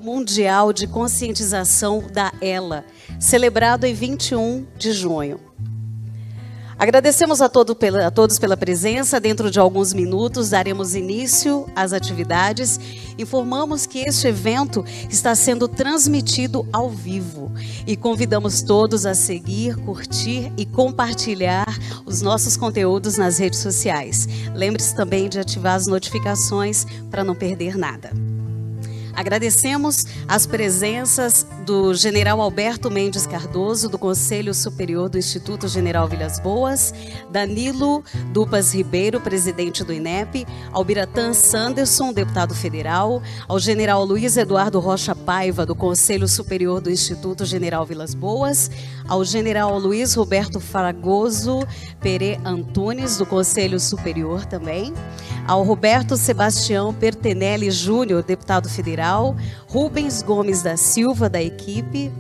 Mundial de Conscientização da ELA, celebrado em 21 de junho. Agradecemos a todos pela presença. Dentro de alguns minutos daremos início às atividades. Informamos que este evento está sendo transmitido ao vivo e convidamos todos a seguir, curtir e compartilhar os nossos conteúdos nas redes sociais. Lembre-se também de ativar as notificações para não perder nada. Agradecemos as presenças do General Alberto Mendes Cardoso, do Conselho Superior do Instituto General Vilas Boas, Danilo Dupas Ribeiro, presidente do INEP, ao Biratã Sanderson, deputado federal, ao General Luiz Eduardo Rocha Paiva, do Conselho Superior do Instituto General Vilas Boas, ao General Luiz Roberto Fragoso Pere Antunes, do Conselho Superior também, ao Roberto Sebastião Pertenelli Júnior, deputado federal, Rubens Gomes da Silva, da equipe,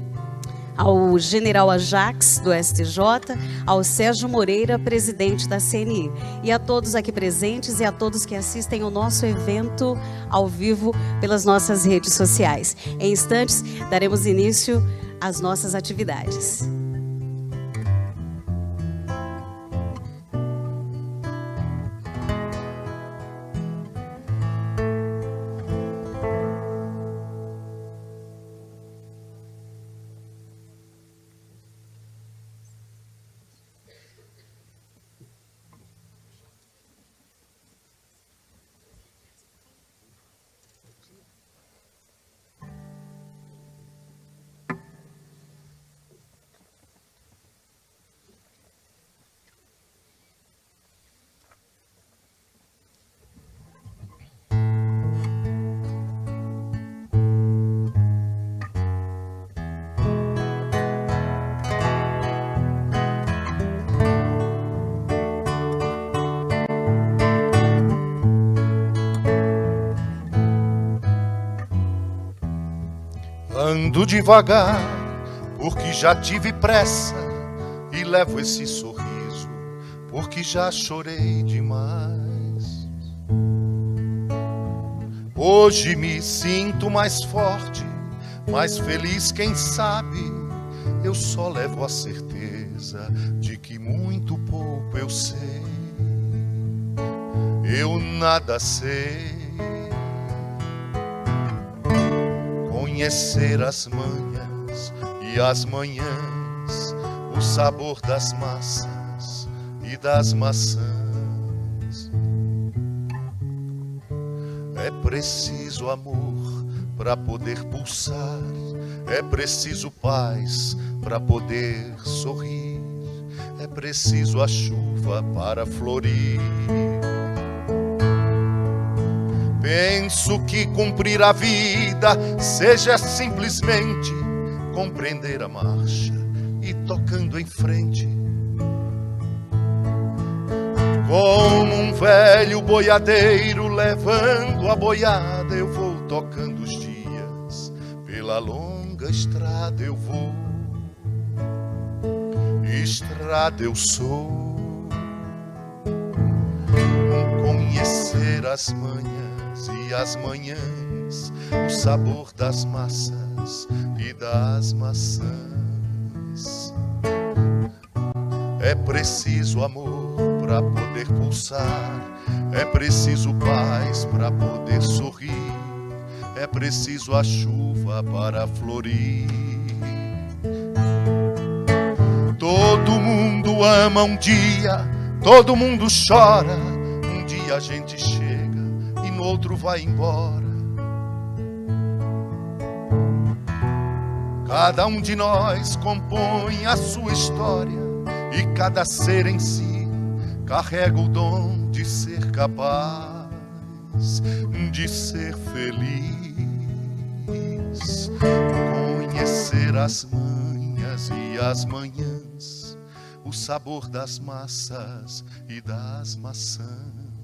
ao General Ajax, do STJ, ao Sérgio Moreira, presidente da CNI, e a todos aqui presentes e a todos que assistem ao nosso evento ao vivo pelas nossas redes sociais. Em instantes, daremos início às nossas atividades. Ando devagar, porque já tive pressa, e levo esse sorriso, porque já chorei demais. Hoje me sinto mais forte, mais feliz, quem sabe. Eu só levo a certeza de que muito pouco eu sei. Eu nada sei. Conhecer as manhas e as manhãs, o sabor das massas e das maçãs. É preciso amor para poder pulsar, é preciso paz para poder sorrir, é preciso a chuva para florir. Penso que cumprir a vida seja simplesmente compreender a marcha e tocando em frente. Como um velho boiadeiro levando a boiada, eu vou tocando os dias, pela longa estrada eu vou. Estrada eu sou. Conhecer as manhas e as manhãs, o sabor das massas e das maçãs. É preciso amor para poder pulsar, é preciso paz para poder sorrir, é preciso a chuva para florir. Todo mundo ama um dia, todo mundo chora, um dia a gente chega, no outro vai embora. Cada um de nós compõe a sua história e cada ser em si carrega o dom de ser capaz de ser feliz. Conhecer as manhas e as manhãs, o sabor das massas e das maçãs.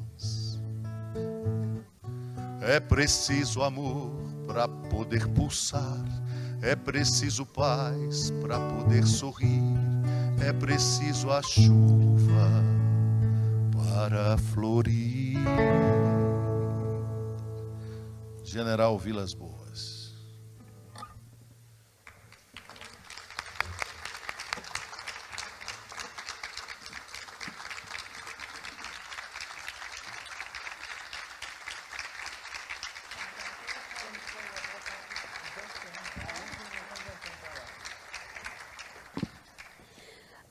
É preciso amor para poder pulsar, é preciso paz para poder sorrir, é preciso a chuva para florir. General Vilas Boas.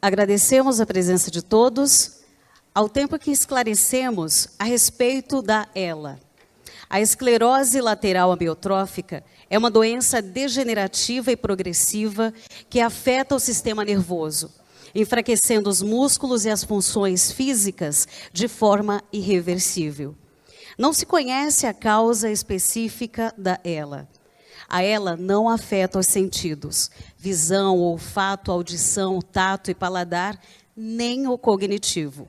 Agradecemos a presença de todos, ao tempo que esclarecemos a respeito da ELA. A esclerose lateral amiotrófica é uma doença degenerativa e progressiva que afeta o sistema nervoso, enfraquecendo os músculos e as funções físicas de forma irreversível. Não se conhece a causa específica da ELA. A ELA não afeta os sentidos, visão, olfato, audição, tato e paladar, nem o cognitivo.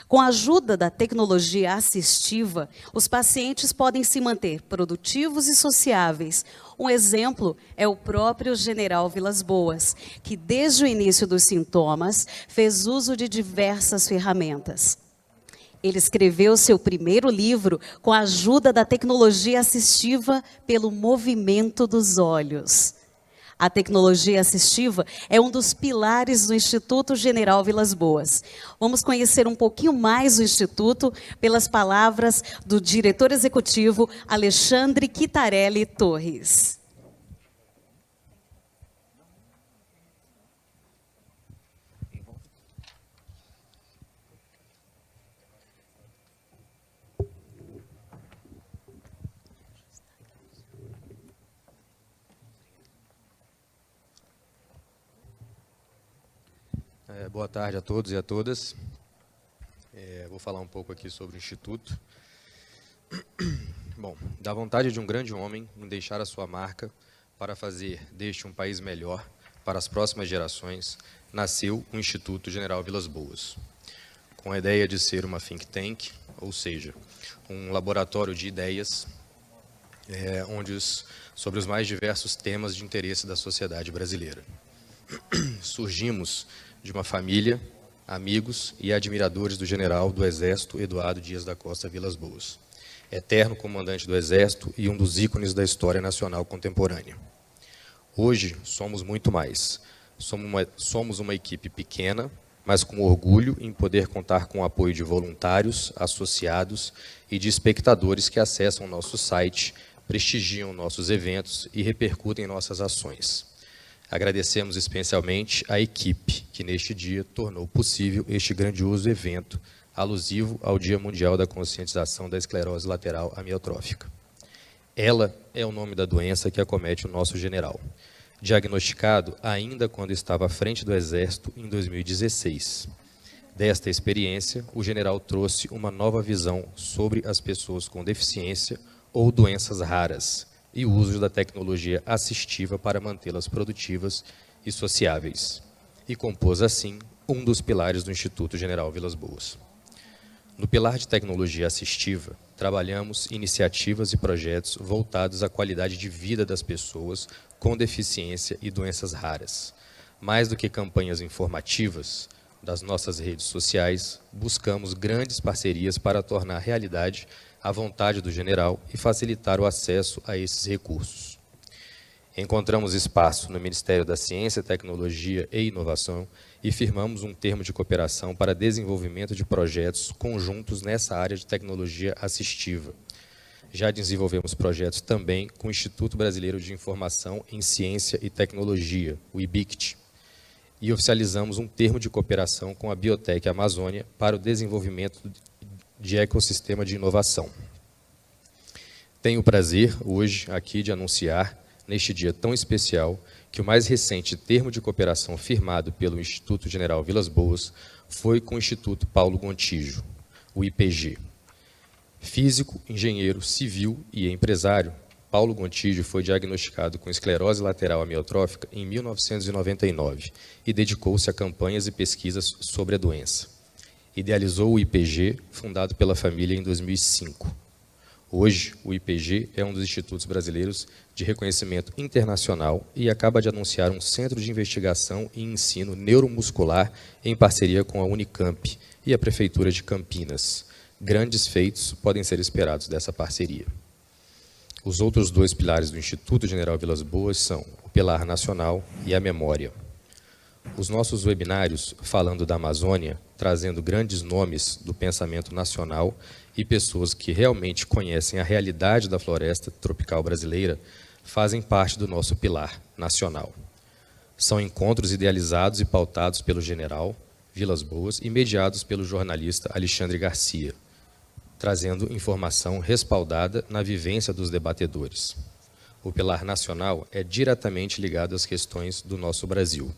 Com a ajuda da tecnologia assistiva, os pacientes podem se manter produtivos e sociáveis. Um exemplo é o próprio General Vilas Boas, que desde o início dos sintomas fez uso de diversas ferramentas. Ele escreveu seu primeiro livro com a ajuda da tecnologia assistiva pelo movimento dos olhos. A tecnologia assistiva é um dos pilares do Instituto General Vilas Boas. Vamos conhecer um pouquinho mais o Instituto pelas palavras do diretor executivo Alexandre Quitarelli Torres. Boa tarde a todos e a todas. Vou falar um pouco aqui sobre o Instituto. Bom, da vontade de um grande homem em deixar a sua marca para fazer deste um país melhor para as próximas gerações, nasceu o Instituto General Vilas Boas, com a ideia de ser uma think tank, ou seja, um laboratório de ideias sobre os mais diversos temas de interesse da sociedade brasileira. Surgimos de uma família, amigos e admiradores do general do Exército Eduardo Dias da Costa Vilas Boas, eterno comandante do Exército e um dos ícones da história nacional contemporânea. Hoje somos muito mais. Somos uma equipe pequena, mas com orgulho em poder contar com o apoio de voluntários, associados e de espectadores que acessam nosso site, prestigiam nossos eventos e repercutem nossas ações. Agradecemos especialmente a equipe que neste dia tornou possível este grandioso evento alusivo ao Dia Mundial da Conscientização da Esclerose Lateral Amiotrófica. ELA é o nome da doença que acomete o nosso general, diagnosticado ainda quando estava à frente do Exército em 2016. Desta experiência, o general trouxe uma nova visão sobre as pessoas com deficiência ou doenças raras, e o uso da tecnologia assistiva para mantê-las produtivas e sociáveis, e compôs, assim, um dos pilares do Instituto General Vilas Boas. No pilar de tecnologia assistiva, trabalhamos iniciativas e projetos voltados à qualidade de vida das pessoas com deficiência e doenças raras. Mais do que campanhas informativas das nossas redes sociais, buscamos grandes parcerias para tornar realidade a vontade do general e facilitar o acesso a esses recursos. Encontramos espaço no Ministério da Ciência, Tecnologia e Inovação e firmamos um termo de cooperação para desenvolvimento de projetos conjuntos nessa área de tecnologia assistiva. Já desenvolvemos projetos também com o Instituto Brasileiro de Informação em Ciência e Tecnologia, o IBICT, e oficializamos um termo de cooperação com a Biotech Amazônia para o desenvolvimento de ecossistema de inovação. Tenho o prazer, hoje, aqui de anunciar, neste dia tão especial, que o mais recente termo de cooperação firmado pelo Instituto General Vilas Boas foi com o Instituto Paulo Gontijo, o IPG. Físico, engenheiro, civil e empresário, Paulo Gontijo foi diagnosticado com esclerose lateral amiotrófica em 1999 e dedicou-se a campanhas e pesquisas sobre a doença. Idealizou o IPG, fundado pela família em 2005. Hoje, o IPG é um dos institutos brasileiros de reconhecimento internacional e acaba de anunciar um centro de investigação e ensino neuromuscular em parceria com a Unicamp e a Prefeitura de Campinas. Grandes feitos podem ser esperados dessa parceria. Os outros dois pilares do Instituto General Vilas Boas são o pilar nacional e a memória. Os nossos webinários, falando da Amazônia, trazendo grandes nomes do pensamento nacional e pessoas que realmente conhecem a realidade da floresta tropical brasileira, fazem parte do nosso pilar nacional. São encontros idealizados e pautados pelo general Vilas Boas e mediados pelo jornalista Alexandre Garcia, trazendo informação respaldada na vivência dos debatedores. O Pilar Nacional é diretamente ligado às questões do nosso Brasil.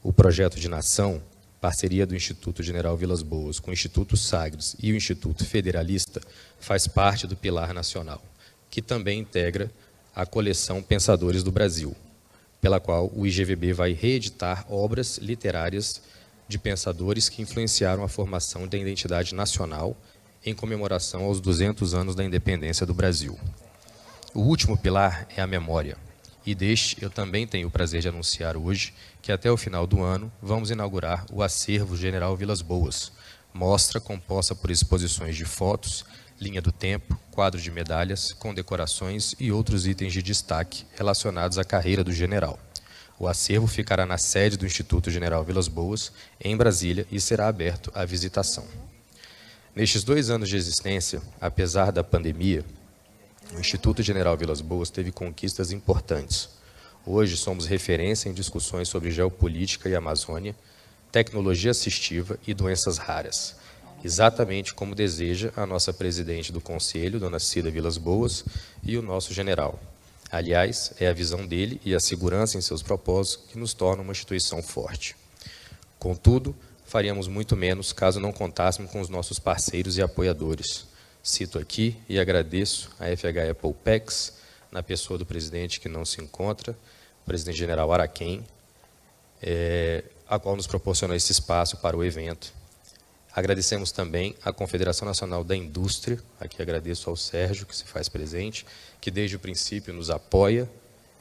O projeto de nação, parceria do Instituto General Vilas Boas com o Instituto Sagres e o Instituto Federalista, faz parte do Pilar Nacional, que também integra a coleção Pensadores do Brasil, pela qual o IGVB vai reeditar obras literárias de pensadores que influenciaram a formação da identidade nacional em comemoração aos 200 anos da independência do Brasil. O último pilar é a memória, e deste eu também tenho o prazer de anunciar hoje que até o final do ano vamos inaugurar o Acervo General Vilas Boas, mostra composta por exposições de fotos, linha do tempo, quadro de medalhas, condecorações e outros itens de destaque relacionados à carreira do general. O acervo ficará na sede do Instituto General Vilas Boas, em Brasília, e será aberto à visitação. Nestes 2 anos de existência, apesar da pandemia, o Instituto General Vilas Boas teve conquistas importantes. Hoje somos referência em discussões sobre geopolítica e Amazônia, tecnologia assistiva e doenças raras, exatamente como deseja a nossa presidente do Conselho, dona Cida Vilas Boas, e o nosso general. Aliás, é a visão dele e a segurança em seus propósitos que nos tornam uma instituição forte. Contudo, faríamos muito menos caso não contássemos com os nossos parceiros e apoiadores. Cito aqui e agradeço a FH Apple PEX, na pessoa do presidente que não se encontra, o presidente general Araquém, a qual nos proporcionou esse espaço para o evento. Agradecemos também à Confederação Nacional da Indústria, aqui agradeço ao Sérgio, que se faz presente, que desde o princípio nos apoia,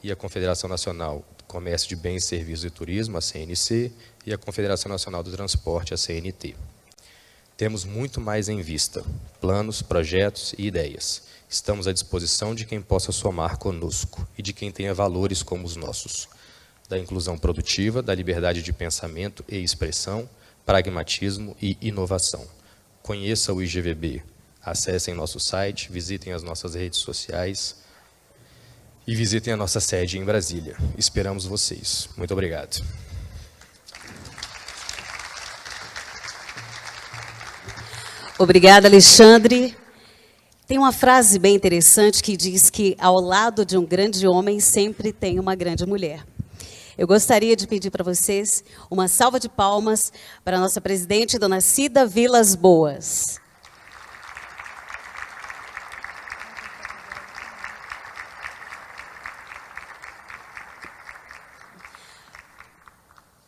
e a Confederação Nacional do Comércio de Bens, Serviços e Turismo, a CNC, e a Confederação Nacional do Transporte, a CNT. Temos muito mais em vista, planos, projetos e ideias. Estamos à disposição de quem possa somar conosco e de quem tenha valores como os nossos, da inclusão produtiva, da liberdade de pensamento e expressão, pragmatismo e inovação. Conheça o IGVB, acessem nosso site, visitem as nossas redes sociais e visitem a nossa sede em Brasília. Esperamos vocês. Muito obrigado. Obrigada, Alexandre. Tem uma frase bem interessante que diz que ao lado de um grande homem sempre tem uma grande mulher. Eu gostaria de pedir para vocês uma salva de palmas para a nossa presidente, dona Cida Vilas Boas.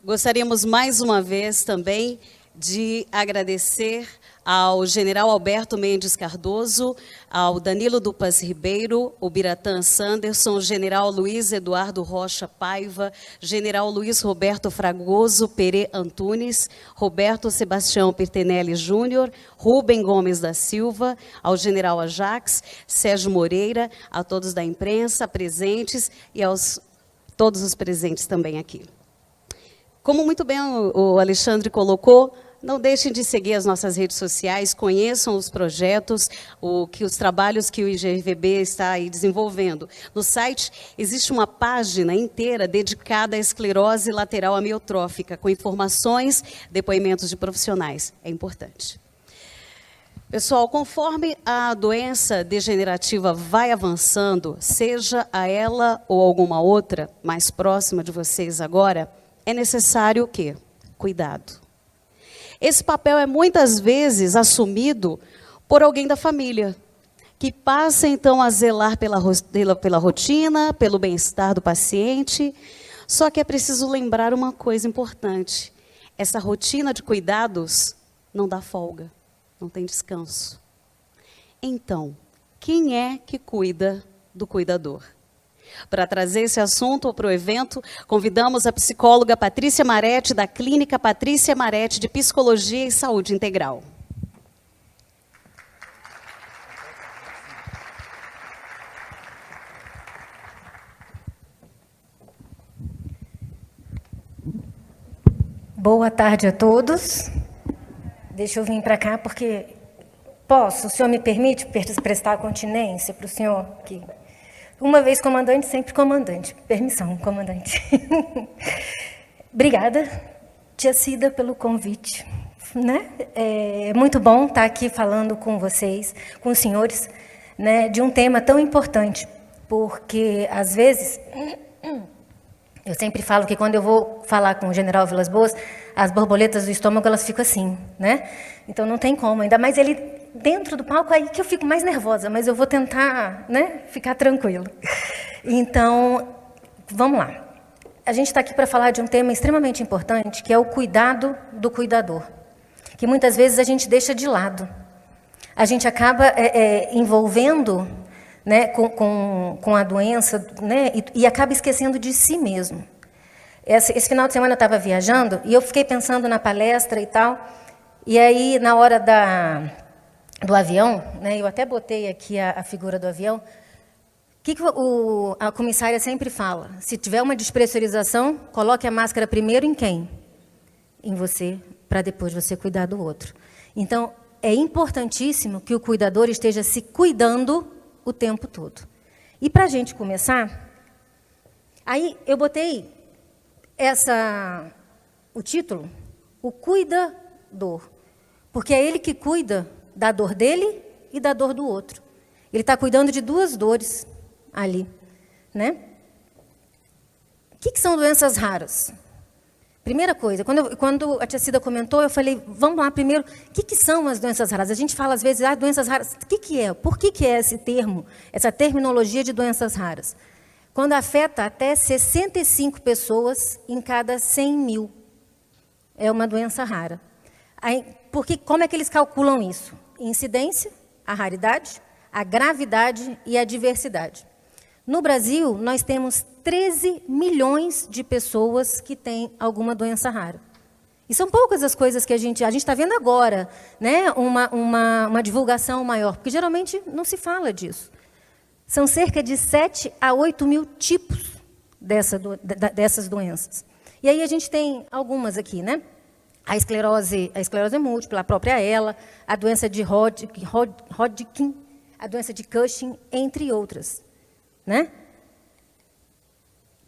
Gostaríamos mais uma vez também de agradecer ao general Alberto Mendes Cardoso, ao Danilo Dupas Ribeiro, o Biratã Sanderson, general Luiz Eduardo Rocha Paiva, general Luiz Roberto Fragoso Pere Antunes, Roberto Sebastião Pirtenelli Júnior, Rubem Gomes da Silva, ao general Ajax, Sérgio Moreira, a todos da imprensa presentes e aos todos os presentes também aqui. Como muito bem o Alexandre colocou, não deixem de seguir as nossas redes sociais, conheçam os projetos, os trabalhos que o IGVB está aí desenvolvendo. No site existe uma página inteira dedicada à esclerose lateral amiotrófica, com informações, depoimentos de profissionais. É importante. Pessoal, conforme a doença degenerativa vai avançando, seja a ela ou alguma outra, mais próxima de vocês agora, é necessário o quê? Cuidado. Esse papel é muitas vezes assumido por alguém da família, que passa então a zelar pela rotina, pelo bem-estar do paciente. Só que é preciso lembrar uma coisa importante. Essa rotina de cuidados não dá folga, não tem descanso. Então, quem é que cuida do cuidador? Para trazer esse assunto para o evento, convidamos a psicóloga Patrícia Maretti, da Clínica Patrícia Maretti, de Psicologia e Saúde Integral. Boa tarde a todos. Deixa eu vir para cá porque posso, o senhor me permite prestar continência para o senhor? Uma vez comandante, sempre comandante. Permissão, comandante. Obrigada, tia Cida, pelo convite. Né? É muito bom estar aqui falando com vocês, com os senhores, né, de um tema tão importante, porque, às vezes, eu sempre falo que quando eu vou falar com o general Vilas Boas, as borboletas do estômago, elas ficam assim, né? Então, não tem como, ainda mais ele dentro do palco, aí que eu fico mais nervosa, mas eu vou tentar, né, ficar tranquila. Então, vamos lá. A gente está aqui para falar de um tema extremamente importante, que é o cuidado do cuidador, que muitas vezes a gente deixa de lado. A gente acaba envolvendo, né, com a doença, né, e acaba esquecendo de si mesmo. Esse final de semana eu estava viajando e eu fiquei pensando na palestra e tal, e aí, na hora do avião, né, eu até botei aqui a figura do avião, o que a comissária sempre fala? Se tiver uma despressurização, coloque a máscara primeiro em quem? Em você, para depois você cuidar do outro. Então, é importantíssimo que o cuidador esteja se cuidando o tempo todo. E para a gente começar, aí eu botei o título, o cuidador, porque é ele que cuida da dor dele e da dor do outro. Ele está cuidando de duas dores ali, né? O que são doenças raras? Primeira coisa, quando a tia Cida comentou, eu falei, vamos lá primeiro, o que são as doenças raras? A gente fala às vezes, doenças raras, o que é? Por que é esse termo, essa terminologia de doenças raras? Quando afeta até 65 pessoas em cada 100 mil, é uma doença rara. Aí, como é que eles calculam isso? Incidência, a raridade, a gravidade e a diversidade. No Brasil, nós temos 13 milhões de pessoas que têm alguma doença rara. E são poucas as coisas que a gente está vendo agora, né, uma divulgação maior, porque geralmente não se fala disso. São cerca de 7 a 8 mil tipos dessas doenças. E aí a gente tem algumas aqui, né? A esclerose múltipla, a própria ELA, a doença de Hodgkin, a doença de Cushing, entre outras. Né?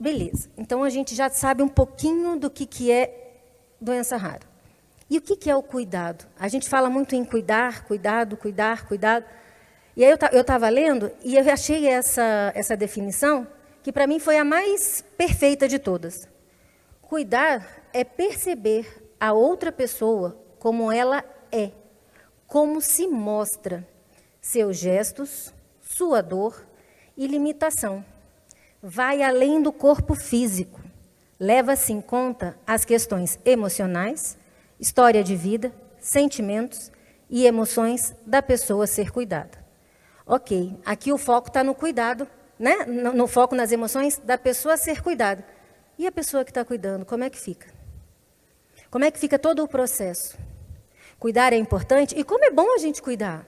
Beleza. Então, a gente já sabe um pouquinho do que é doença rara. E o que é o cuidado? A gente fala muito em cuidar, cuidado. E aí eu estava lendo e eu achei essa definição, que para mim foi a mais perfeita de todas. Cuidar é perceber a outra pessoa como ela é, como se mostra, seus gestos, sua dor e limitação. Vai além do corpo físico. Leva-se em conta as questões emocionais, história de vida, sentimentos e emoções da pessoa a ser cuidada. Ok, aqui o foco está no cuidado, né? No foco nas emoções da pessoa a ser cuidada. E a pessoa que está cuidando, como é que fica? Como é que fica todo o processo? Cuidar é importante, e como é bom a gente cuidar,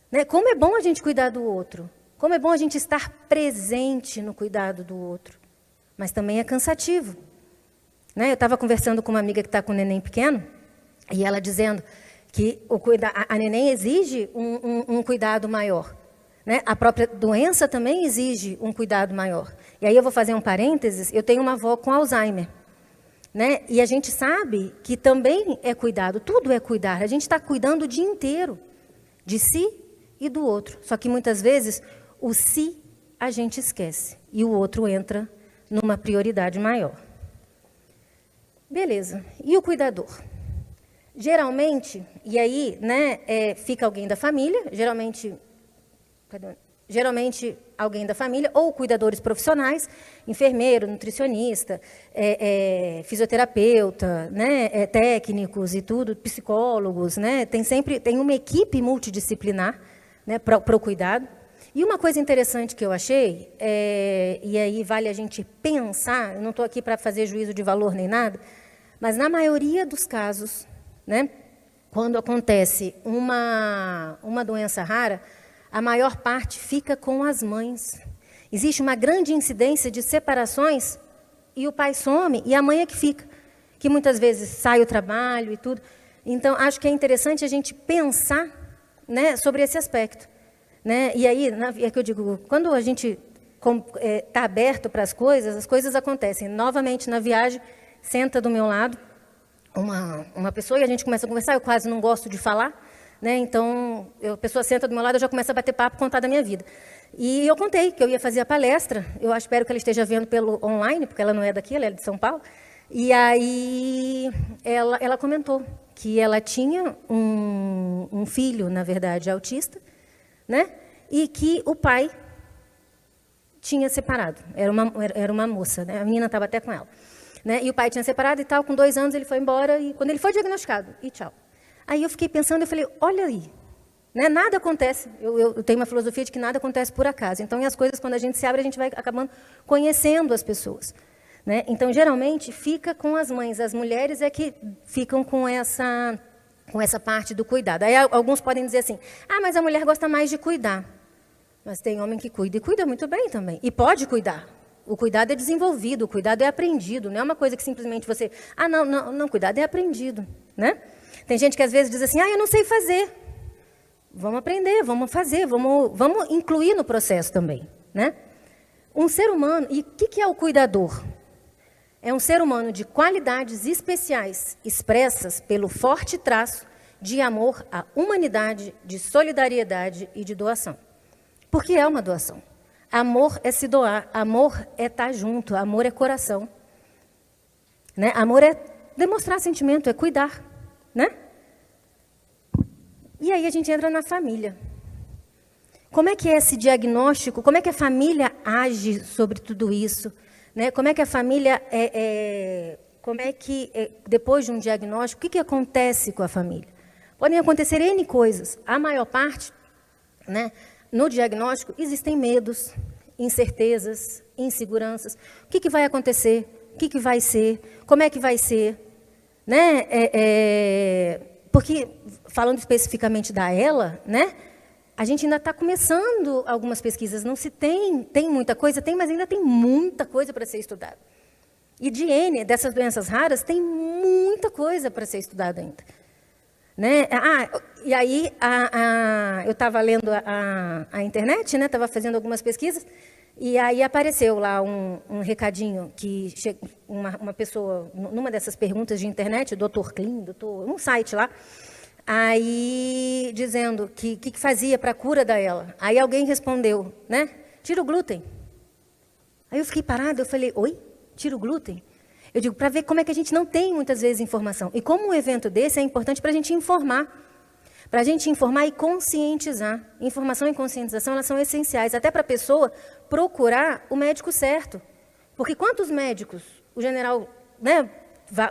né? Como é bom a gente cuidar do outro. Como é bom a gente estar presente no cuidado do outro. Mas também é cansativo. Né? Eu estava conversando com uma amiga que está com um neném pequeno, e ela dizendo que a neném exige um cuidado maior. Né? A própria doença também exige um cuidado maior. E aí eu vou fazer um parênteses, eu tenho uma avó com Alzheimer. Né? E a gente sabe que também é cuidado, tudo é cuidar. A gente está cuidando o dia inteiro, de si e do outro. Só que muitas vezes o si a gente esquece e o outro entra numa prioridade maior. Beleza. E o cuidador? Geralmente, e aí, né, fica alguém da família, geralmente alguém da família, ou cuidadores profissionais, enfermeiro, nutricionista, fisioterapeuta, né, técnicos e tudo, psicólogos, né, tem uma equipe multidisciplinar, né, para o cuidado. E uma coisa interessante que eu achei, e aí vale a gente pensar, eu não estou aqui para fazer juízo de valor nem nada, mas na maioria dos casos, né, quando acontece uma doença rara, a maior parte fica com as mães. Existe uma grande incidência de separações e o pai some e a mãe é que fica, que muitas vezes sai o trabalho e tudo. Então, acho que é interessante a gente pensar, né, sobre esse aspecto. Né? E aí, é que eu digo, quando a gente está aberto para as coisas acontecem. Novamente, na viagem, senta do meu lado uma pessoa e a gente começa a conversar, eu quase não gosto de falar, né? Então, a pessoa senta do meu lado, eu já começo a bater papo, contar da minha vida. E eu contei que eu ia fazer a palestra, eu espero que ela esteja vendo pelo online, porque ela não é daqui, ela é de São Paulo. E aí ela comentou que ela tinha um filho, na verdade, autista, né? E que o pai tinha separado. Era uma moça, né? A menina estava até com ela. Né? E o pai tinha separado e tal, com 2 anos ele foi embora, e quando ele foi diagnosticado, e tchau. Aí eu fiquei pensando, eu falei, olha aí, né? Nada acontece, eu tenho uma filosofia de que nada acontece por acaso. Então, as coisas, quando a gente se abre, a gente vai acabando conhecendo as pessoas. Né? Então, geralmente, fica com as mães. As mulheres é que ficam com essa parte do cuidado. Aí alguns podem dizer assim, mas a mulher gosta mais de cuidar. Mas tem homem que cuida, e cuida muito bem também. E pode cuidar. O cuidado é desenvolvido, o cuidado é aprendido. Não é uma coisa que simplesmente você... não, cuidado é aprendido. Né? Tem gente que às vezes diz assim, eu não sei fazer. Vamos aprender, vamos fazer, vamos incluir no processo também. Né? Um ser humano... E o que é o cuidador? É um ser humano de qualidades especiais, expressas pelo forte traço de amor à humanidade, de solidariedade e de doação. Porque é uma doação. Amor é se doar, amor é estar junto, amor é coração. Né? Amor é demonstrar sentimento, é cuidar. Né? E aí a gente entra na família. Como é que é esse diagnóstico? Como é que a família age sobre tudo isso? Né? Como é que a família como é que, depois de um diagnóstico, o que acontece com a família? Podem acontecer N coisas. A maior parte, né, no diagnóstico, existem medos, incertezas, inseguranças. O que vai acontecer? O que vai ser? Como é que vai ser? Né? Porque, falando especificamente da ELA, né, a gente ainda está começando algumas pesquisas. Não se tem muita coisa, mas ainda tem muita coisa para ser estudada. E de N, dessas doenças raras, tem muita coisa para ser estudada ainda. Né? E aí, eu estava lendo a internet, né? Estava fazendo algumas pesquisas, e aí apareceu lá um recadinho que uma pessoa, numa dessas perguntas de internet, o Dr. Clean, um site lá, aí dizendo que fazia para a cura da ELA. Aí alguém respondeu, né? Tira o glúten. Aí eu fiquei parada, eu falei, oi? Tira o glúten? Eu digo, para ver como é que a gente não tem muitas vezes informação. E como um evento desse é importante para a gente informar. Para a gente informar e conscientizar. Informação e conscientização, elas são essenciais, até para a pessoa procurar o médico certo. Porque quantos médicos o general, né,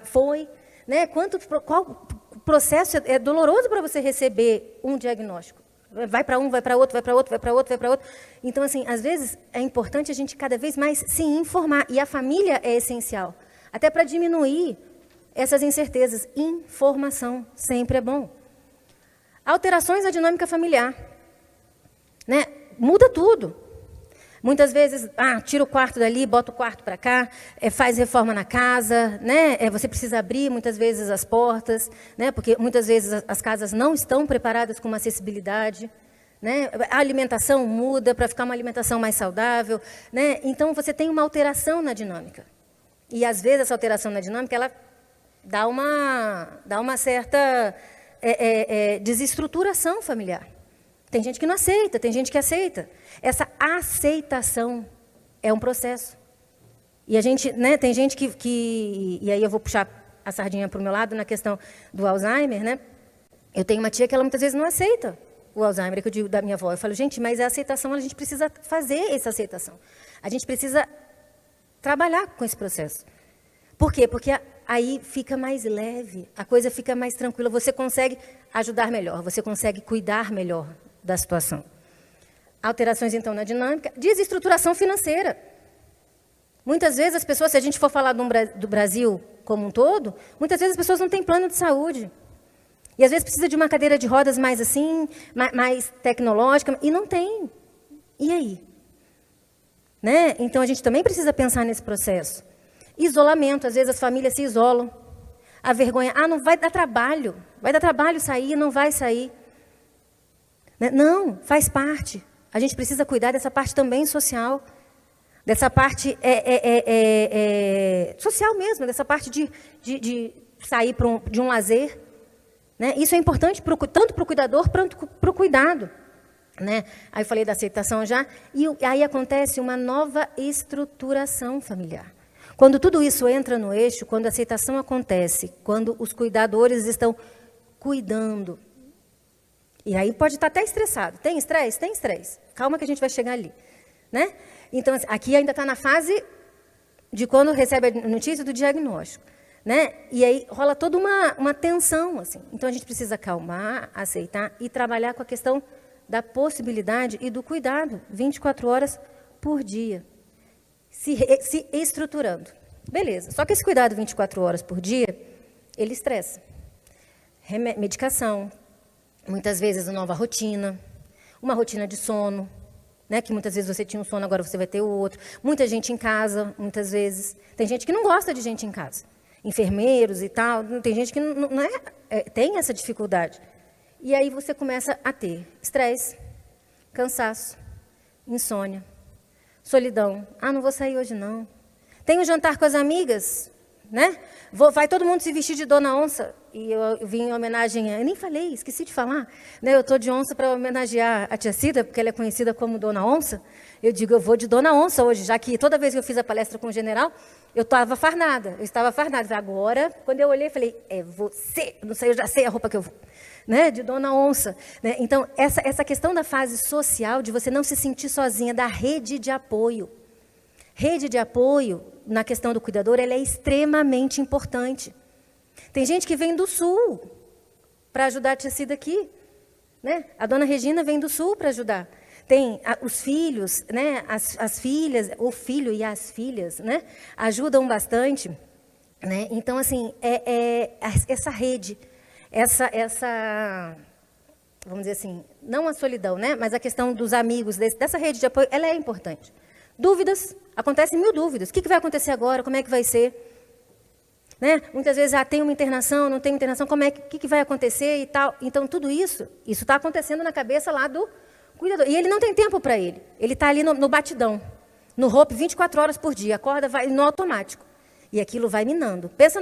foi, né? Qual processo é doloroso para você receber um diagnóstico? Vai para um, vai para outro, vai para outro, vai para outro, vai para outro. Então, assim, às vezes é importante a gente cada vez mais se informar. E a família é essencial. Até para diminuir essas incertezas. Informação sempre é bom. Alterações na dinâmica familiar. Né? Muda tudo. Muitas vezes, tira o quarto dali, bota o quarto para cá, faz reforma na casa, né? Você precisa abrir muitas vezes as portas, né? Porque muitas vezes as casas não estão preparadas com uma acessibilidade. Né? A alimentação muda para ficar uma alimentação mais saudável. Né? Então, você tem uma alteração na dinâmica. E, às vezes, essa alteração na dinâmica, ela dá uma certa desestruturação familiar. Tem gente que não aceita, tem gente que aceita. Essa aceitação é um processo. E a gente, né, tem gente que... E aí eu vou puxar a sardinha para o meu lado na questão do Alzheimer. Né? Eu tenho uma tia que ela muitas vezes não aceita o Alzheimer, que eu digo da minha avó. Eu falo, gente, mas a aceitação, a gente precisa fazer essa aceitação. A gente precisa trabalhar com esse processo. Por quê? Porque aí fica mais leve, a coisa fica mais tranquila, você consegue ajudar melhor, você consegue cuidar melhor da situação. Alterações, então, na dinâmica. Desestruturação financeira. Muitas vezes as pessoas, se a gente for falar do Brasil como um todo, muitas vezes as pessoas não têm plano de saúde. E às vezes precisa de uma cadeira de rodas mais assim, mais tecnológica, e não tem. E aí? Né? Então, a gente também precisa pensar nesse processo. Isolamento, às vezes as famílias se isolam. A vergonha, não vai dar trabalho sair, não vai sair. Né? Não, faz parte. A gente precisa cuidar dessa parte também social. dessa parte social mesmo, dessa parte de sair de um lazer. Né? Isso é importante tanto para o cuidador quanto para o cuidado. Né? Aí eu falei da aceitação já, e aí acontece uma nova estruturação familiar. Quando tudo isso entra no eixo, quando a aceitação acontece, quando os cuidadores estão cuidando, e aí pode estar até estressado. Tem estresse? Tem estresse. Calma que a gente vai chegar ali. Né? Então, aqui ainda está na fase de quando recebe a notícia do diagnóstico. Né? E aí rola toda uma tensão. Assim. Então, a gente precisa acalmar, aceitar e trabalhar com a questão da possibilidade e do cuidado 24 horas por dia. Se estruturando. Beleza. Só que esse cuidado 24 horas por dia, ele estressa. Medicação, muitas vezes uma nova rotina, uma rotina de sono, né, que muitas vezes você tinha um sono, agora você vai ter o outro. Muita gente em casa, muitas vezes. Tem gente que não gosta de gente em casa. Enfermeiros e tal. Tem gente que tem essa dificuldade. E aí você começa a ter estresse, cansaço, insônia, solidão. Ah, não vou sair hoje, não. Tem um jantar com as amigas, né? Vai todo mundo se vestir de Dona Onça. E eu vim em homenagem, eu nem falei, esqueci de falar. Né? Eu estou de onça para homenagear a tia Cida, porque ela é conhecida como Dona Onça. Eu digo, eu vou de Dona Onça hoje, já que toda vez que eu fiz a palestra com o general, eu estava farnada. Agora, quando eu olhei, falei, é você. Não sei, eu já sei a roupa que eu vou. Né? De Dona Onça. Né? Então, essa questão da fase social, de você não se sentir sozinha, da rede de apoio. Rede de apoio, na questão do cuidador, ela é extremamente importante. Tem gente que vem do Sul para ajudar a tia Cida aqui. Né? A dona Regina vem do Sul para ajudar. Tem os filhos, né? As filhas, o filho e as filhas, né? Ajudam bastante. Né? Então, assim, essa rede, vamos dizer assim, não a solidão, né? Mas a questão dos amigos, dessa rede de apoio, ela é importante. Dúvidas, acontecem 1000 dúvidas. O que vai acontecer agora? Como é que vai ser? Né? Muitas vezes, tem uma internação, não tem internação, o que vai acontecer e tal. Então, tudo isso está acontecendo na cabeça lá do cuidador. E ele não tem tempo para ele. Ele está ali no batidão, no roupe, 24 horas por dia. Acorda, vai no automático. E aquilo vai minando. Pensa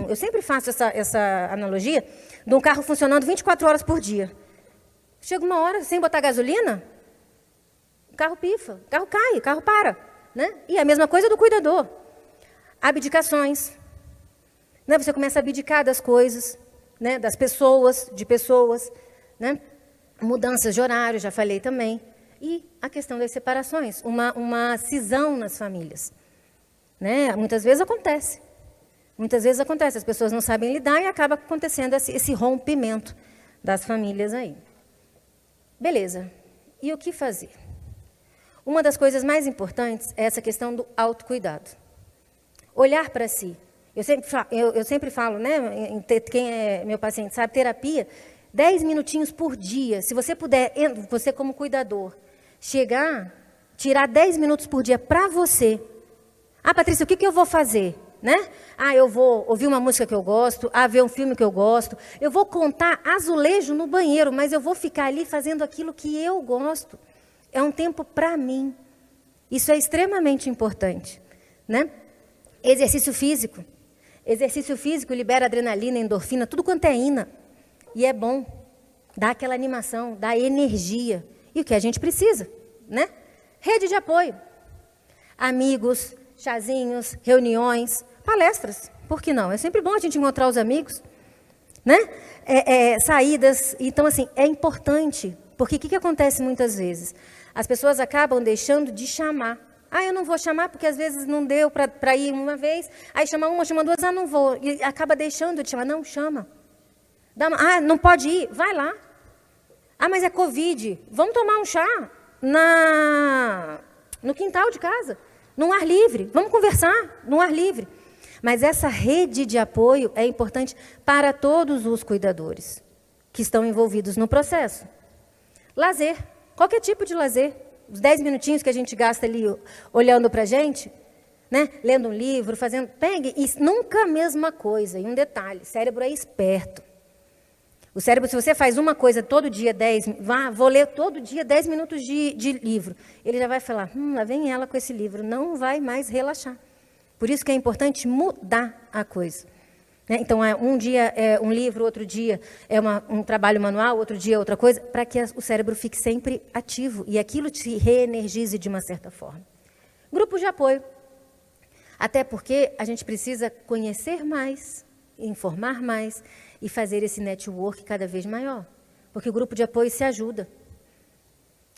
eu sempre faço essa analogia de um carro funcionando 24 horas por dia. Chega uma hora, sem botar gasolina, o carro pifa, o carro cai, o carro para. Né? E a mesma coisa do cuidador. Abdicações. Né? Você começa a abdicar das coisas, né? Das pessoas, de pessoas. Né? Mudanças de horário, já falei também. E a questão das separações, uma cisão nas famílias. Né? Muitas vezes acontece. Muitas vezes acontece. As pessoas não sabem lidar e acaba acontecendo esse rompimento das famílias aí. Beleza. E o que fazer? Uma das coisas mais importantes é essa questão do autocuidado. Olhar para si. Eu sempre falo, né? Quem é meu paciente sabe, terapia, 10 minutinhos por dia. Se você puder, você como cuidador, tirar 10 minutos por dia para você. Ah, Patrícia, o que eu vou fazer? Né? Ah, eu vou ouvir uma música que eu gosto, ver um filme que eu gosto. Eu vou contar azulejo no banheiro, mas eu vou ficar ali fazendo aquilo que eu gosto. É um tempo para mim. Isso é extremamente importante. Né? Exercício físico. Exercício físico libera adrenalina, endorfina, tudo quanto é ina. E é bom. Dá aquela animação, dá energia. E o que a gente precisa, né? Rede de apoio. Amigos, chazinhos, reuniões, palestras. Por que não? É sempre bom a gente encontrar os amigos. Né? Saídas. Então, assim, é importante. Porque o que acontece muitas vezes? As pessoas acabam deixando de chamar. Ah, eu não vou chamar porque às vezes não deu para ir uma vez. Aí chama uma, chama duas, não vou. E acaba deixando de chamar. Não, chama. Não pode ir? Vai lá. Ah, mas é Covid. Vamos tomar um chá no quintal de casa, num ar livre. Vamos conversar no ar livre. Mas essa rede de apoio é importante para todos os cuidadores que estão envolvidos no processo. Lazer. Qualquer tipo de lazer. Os 10 minutinhos que a gente gasta ali olhando para a gente, né? Lendo um livro, pegue, e nunca a mesma coisa. E um detalhe, cérebro é esperto. O cérebro, se você faz uma coisa todo dia, vou ler todo dia 10 minutos de livro, ele já vai falar, lá vem ela com esse livro, não vai mais relaxar. Por isso que é importante mudar a coisa. Né? Então, um dia é um livro, outro dia é um trabalho manual, outro dia é outra coisa, para que o cérebro fique sempre ativo e aquilo te reenergize de uma certa forma. Grupos de apoio. Até porque a gente precisa conhecer mais, informar mais e fazer esse network cada vez maior. Porque o grupo de apoio se ajuda.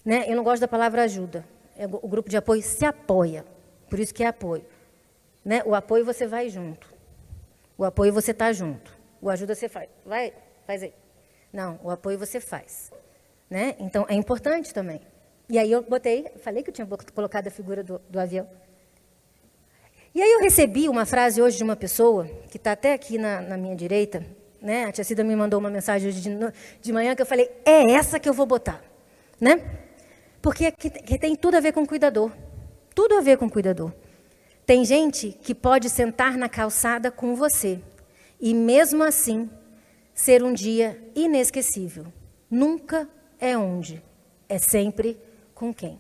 Né? Eu não gosto da palavra ajuda. O grupo de apoio se apoia. Por isso que é apoio. Né? O apoio você vai junto. O apoio você está junto. O ajuda você faz. Vai, faz aí. Não, o apoio você faz. Né? Então, é importante também. E aí eu falei que eu tinha colocado a figura do avião. E aí eu recebi uma frase hoje de uma pessoa, que está até aqui na minha direita, né? A tia Cida me mandou uma mensagem hoje de manhã que eu falei, é essa que eu vou botar. Né? Porque que tem tudo a ver com cuidador. Tudo a ver com cuidador. Tem gente que pode sentar na calçada com você e, mesmo assim, ser um dia inesquecível. Nunca é onde, é sempre com quem.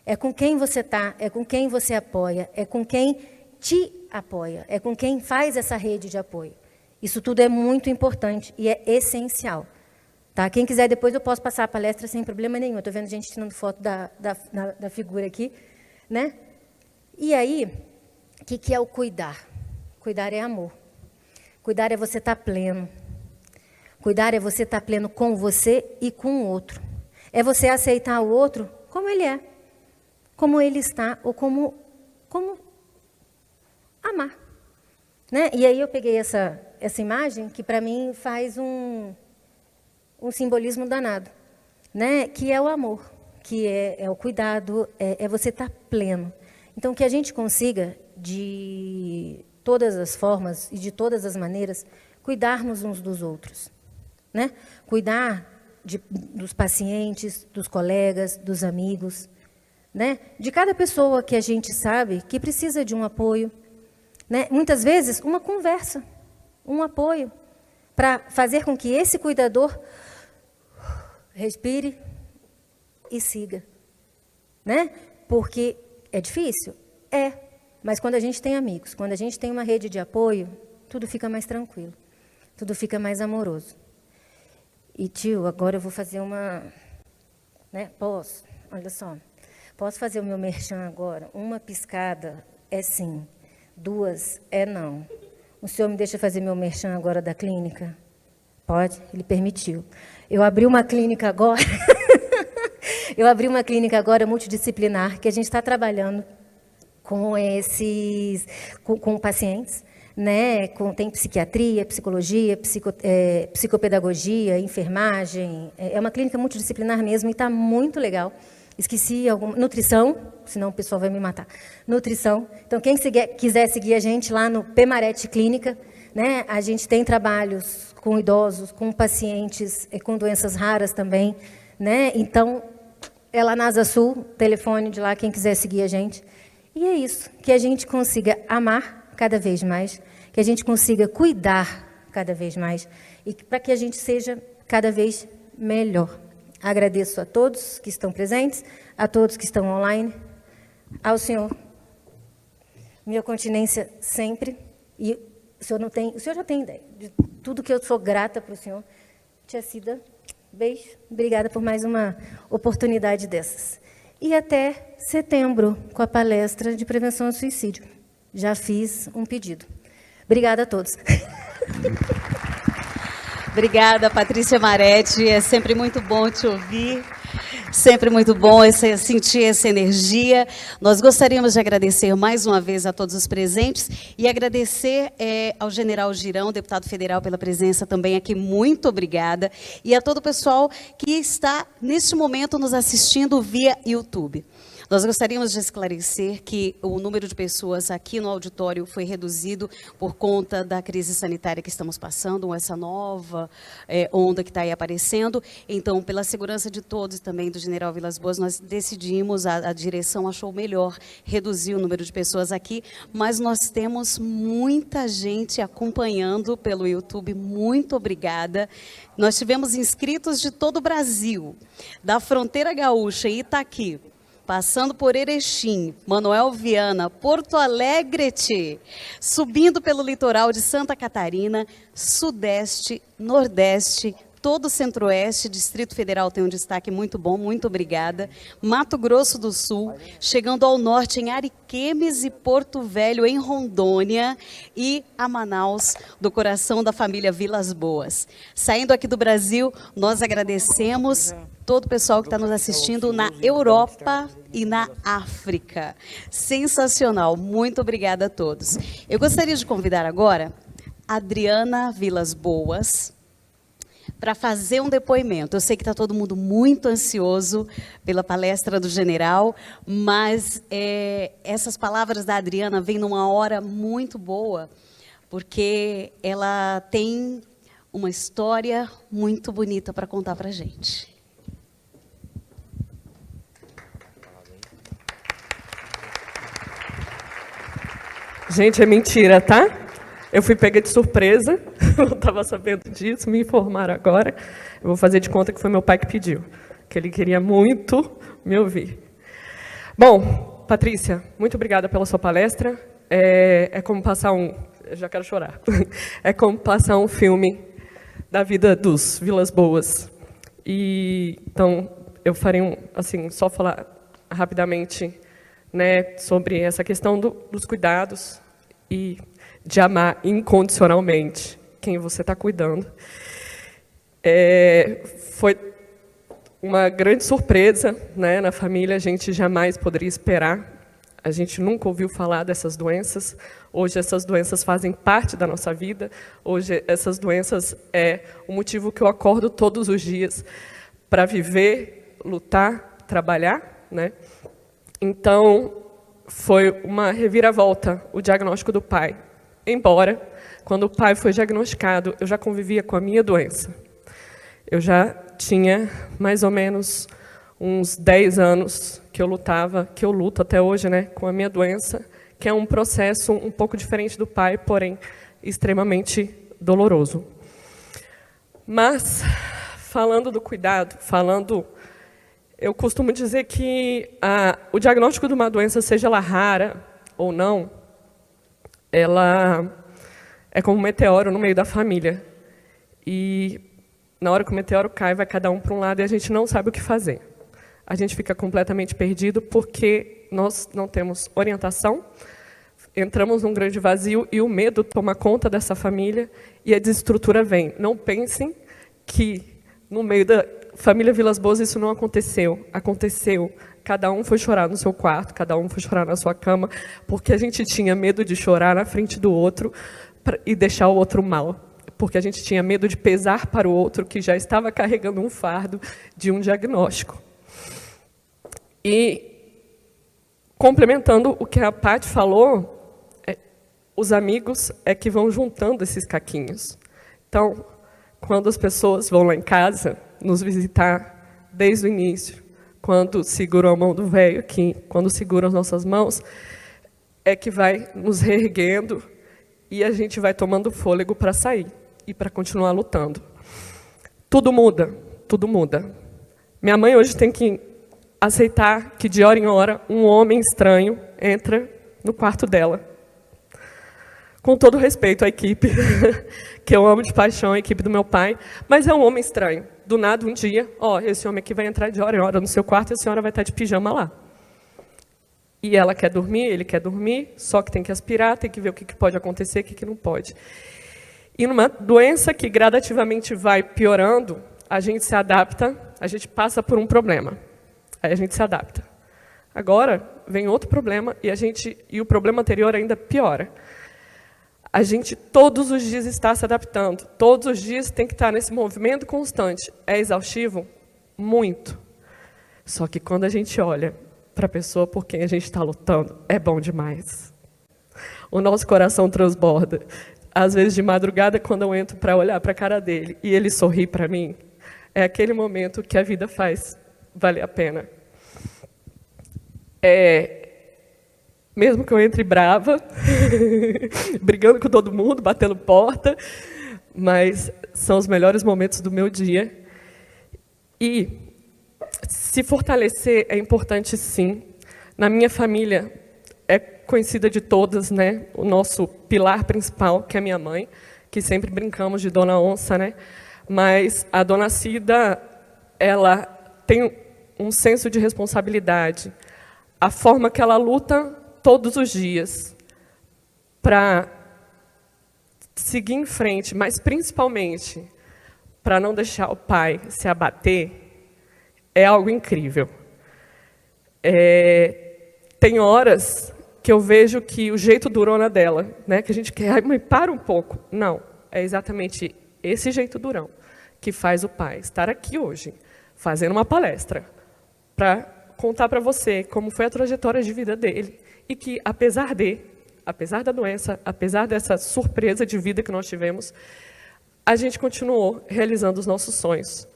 É com quem você está, é com quem você apoia, é com quem te apoia, é com quem faz essa rede de apoio. Isso tudo é muito importante e é essencial. Tá? Quem quiser, depois eu posso passar a palestra sem problema nenhum. Estou vendo gente tirando foto da figura aqui. Né? E aí, o que é o cuidar? Cuidar é amor. Cuidar é você estar pleno. Cuidar é você estar pleno com você e com o outro. É você aceitar o outro como ele é. Como ele está, ou como amar. Né? E aí eu peguei essa imagem, que para mim faz um simbolismo danado, né? Que é o amor, que é o cuidado, é você estar pleno. Então, que a gente consiga, de todas as formas e de todas as maneiras, cuidarmos uns dos outros. Né? Cuidar dos pacientes, dos colegas, dos amigos, né? De cada pessoa que a gente sabe que precisa de um apoio. Né? Muitas vezes, uma conversa, um apoio, para fazer com que esse cuidador respire e siga. Né? Porque é difícil? É. Mas quando a gente tem amigos, quando a gente tem uma rede de apoio, tudo fica mais tranquilo, tudo fica mais amoroso. E, tio, agora eu vou fazer uma... Né? Posso? Olha só. Posso fazer o meu merchan agora? Uma piscada é sim, 2 é não. O senhor me deixa fazer meu merchan agora da clínica? Pode? Ele permitiu. Eu abri uma clínica agora... Eu abri uma clínica agora multidisciplinar, que a gente está trabalhando com com pacientes, né? Tem psiquiatria, psicologia, psicopedagogia, enfermagem. É uma clínica multidisciplinar mesmo e está muito legal. Esqueci alguma... Nutrição, senão o pessoal vai me matar. Nutrição. Então, quem quiser seguir a gente lá no Pemarete Clínica, né? A gente tem trabalhos com idosos, com pacientes com doenças raras também, né? Então, é lá na Asa Sul, telefone de lá, quem quiser seguir a gente. E é isso, que a gente consiga amar cada vez mais, que a gente consiga cuidar cada vez mais e para que a gente seja cada vez melhor. Agradeço a todos que estão presentes, a todos que estão online, ao senhor. Minha continência sempre. E o senhor já tem ideia de tudo que eu sou grata para o senhor. Tia Cida, beijo. Obrigada por mais uma oportunidade dessas. E até setembro, com a palestra de prevenção ao suicídio. Já fiz um pedido. Obrigada a todos. Obrigada, Patrícia Maretti. É sempre muito bom te ouvir. Sempre muito bom sentir essa energia. Nós gostaríamos de agradecer mais uma vez a todos os presentes e agradecer ao general Girão, deputado federal, pela presença também aqui. Muito obrigada. E a todo o pessoal que está, neste momento, nos assistindo via YouTube. Nós gostaríamos de esclarecer que o número de pessoas aqui no auditório foi reduzido por conta da crise sanitária que estamos passando, essa nova onda que está aí aparecendo. Então, pela segurança de todos e também do General Vilas Boas, nós decidimos, a direção achou melhor reduzir o número de pessoas aqui, mas nós temos muita gente acompanhando pelo YouTube. Muito obrigada. Nós tivemos inscritos de todo o Brasil, da fronteira gaúcha, Itaqui, passando por Erechim, Manoel Viana, Porto Alegre, subindo pelo litoral de Santa Catarina, Sudeste, Nordeste, todo o Centro-Oeste, Distrito Federal tem um destaque muito bom, muito obrigada. Mato Grosso do Sul, chegando ao norte em Ariquemes e Porto Velho, em Rondônia, e a Manaus, do coração da família Vilas Boas. Saindo aqui do Brasil, nós agradecemos todo o pessoal que está nos assistindo na Europa e na África. Sensacional, muito obrigada a todos. Eu gostaria de convidar agora a Adriana Vilas Boas para fazer um depoimento. Eu sei que está todo mundo muito ansioso pela palestra do general, mas essas palavras da Adriana vêm numa hora muito boa, porque ela tem uma história muito bonita para contar para a gente. Gente, é mentira, tá? Eu fui pega de surpresa, não estava sabendo disso, me informaram agora. Eu vou fazer de conta que foi meu pai que pediu, que ele queria muito me ouvir. Bom, Patrícia, muito obrigada pela sua palestra. É como passar eu já quero chorar. É como passar um filme da vida dos Vilas Boas. Então, eu farei só falar rapidamente, né, sobre essa questão dos cuidados e de amar incondicionalmente quem você está cuidando. Foi uma grande surpresa, né, na família, a gente jamais poderia esperar. A gente nunca ouviu falar dessas doenças. Hoje essas doenças fazem parte da nossa vida. Hoje essas doenças é o motivo que eu acordo todos os dias para viver, lutar, trabalhar, né? Então, foi uma reviravolta o diagnóstico do pai. Embora, quando o pai foi diagnosticado, eu já convivia com a minha doença. Eu já tinha mais ou menos uns 10 anos que eu luto até hoje, né, com a minha doença, que é um processo um pouco diferente do pai, porém extremamente doloroso. Mas, falando do cuidado, eu costumo dizer que o diagnóstico de uma doença, seja ela rara ou não, ela é como um meteoro no meio da família. E na hora que o meteoro cai, vai cada um para um lado e a gente não sabe o que fazer. A gente fica completamente perdido porque nós não temos orientação, entramos num grande vazio e o medo toma conta dessa família e a desestrutura vem. Não pensem que no meio da família Vilas Boas isso não aconteceu. Aconteceu. Cada um foi chorar no seu quarto, cada um foi chorar na sua cama, porque a gente tinha medo de chorar na frente do outro e deixar o outro mal. Porque a gente tinha medo de pesar para o outro que já estava carregando um fardo de um diagnóstico. E, complementando o que a Paty falou, os amigos é que vão juntando esses caquinhos. Então, quando as pessoas vão lá em casa nos visitar desde o início, quando seguram a mão do velho aqui, quando seguram as nossas mãos, é que vai nos reerguendo e a gente vai tomando fôlego para sair e para continuar lutando. Tudo muda, tudo muda. Minha mãe hoje tem que aceitar que, de hora em hora, um homem estranho entra no quarto dela. Com todo respeito à equipe, que eu amo de paixão, a equipe do meu pai, mas é um homem estranho. Do nada, um dia, esse homem aqui vai entrar de hora em hora no seu quarto e a senhora vai estar de pijama lá. E ela quer dormir, ele quer dormir, só que tem que aspirar, tem que ver o que pode acontecer, o que não pode. E numa doença que gradativamente vai piorando, a gente se adapta, a gente passa por um problema. Aí a gente se adapta. Agora vem outro problema e o problema anterior ainda piora. A gente todos os dias está se adaptando, todos os dias tem que estar nesse movimento constante. É exaustivo? Muito. Só que quando a gente olha para a pessoa por quem a gente está lutando é bom demais. O nosso coração transborda. Às vezes, de madrugada, quando eu entro para olhar para a cara dele e ele sorri para mim, é aquele momento que a vida faz valer a pena. Mesmo que eu entre brava, brigando com todo mundo, batendo porta, mas são os melhores momentos do meu dia. E se fortalecer é importante, sim. Na minha família, é conhecida de todas, né? O nosso pilar principal, que é minha mãe, que sempre brincamos de Dona Onça, né? Mas a Dona Cida, ela tem um senso de responsabilidade. A forma que ela luta todos os dias para seguir em frente, mas principalmente para não deixar o pai se abater, é algo incrível. Tem horas que eu vejo que o jeito durona dela, né, que a gente quer, ai, mãe, para um pouco. Não, é exatamente esse jeito durão que faz o pai estar aqui hoje, fazendo uma palestra, para contar para você como foi a trajetória de vida dele, e que, apesar da doença, apesar dessa surpresa de vida que nós tivemos, a gente continuou realizando os nossos sonhos.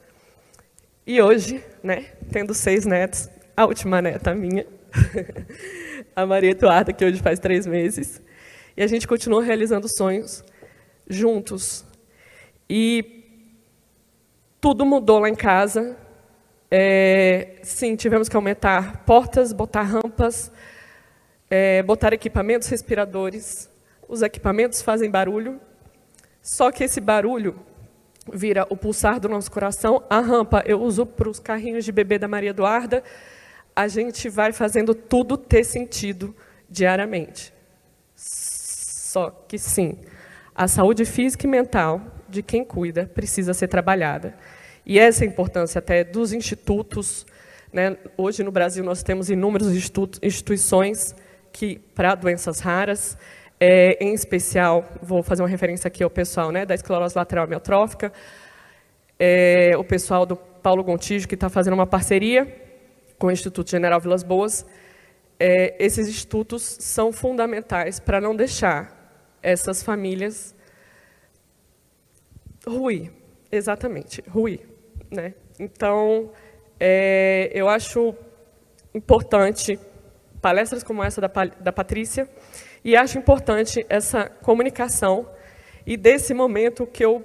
E hoje, né, tendo 6 netos, a última neta minha, a Maria Eduarda, que hoje faz 3 meses, e a gente continuou realizando sonhos juntos. E tudo mudou lá em casa. Sim, tivemos que aumentar portas, botar rampas, botar equipamentos respiradores. Os equipamentos fazem barulho, só que esse barulho vira o pulsar do nosso coração. A rampa eu uso para os carrinhos de bebê da Maria Eduarda. A gente vai fazendo tudo ter sentido diariamente. Só que, sim, a saúde física e mental de quem cuida precisa ser trabalhada. E essa é a importância até dos institutos, né? Hoje, no Brasil, nós temos inúmeras instituições que, para doenças raras, em especial, vou fazer uma referência aqui ao pessoal, né, da esclerose lateral amiotrófica, o pessoal do Paulo Gontijo, que está fazendo uma parceria com o Instituto General Vilas Boas. Esses institutos são fundamentais para não deixar essas famílias ruir, exatamente, ruir, né? Então, eu acho importante palestras como essa da Patrícia, e acho importante essa comunicação, e desse momento que eu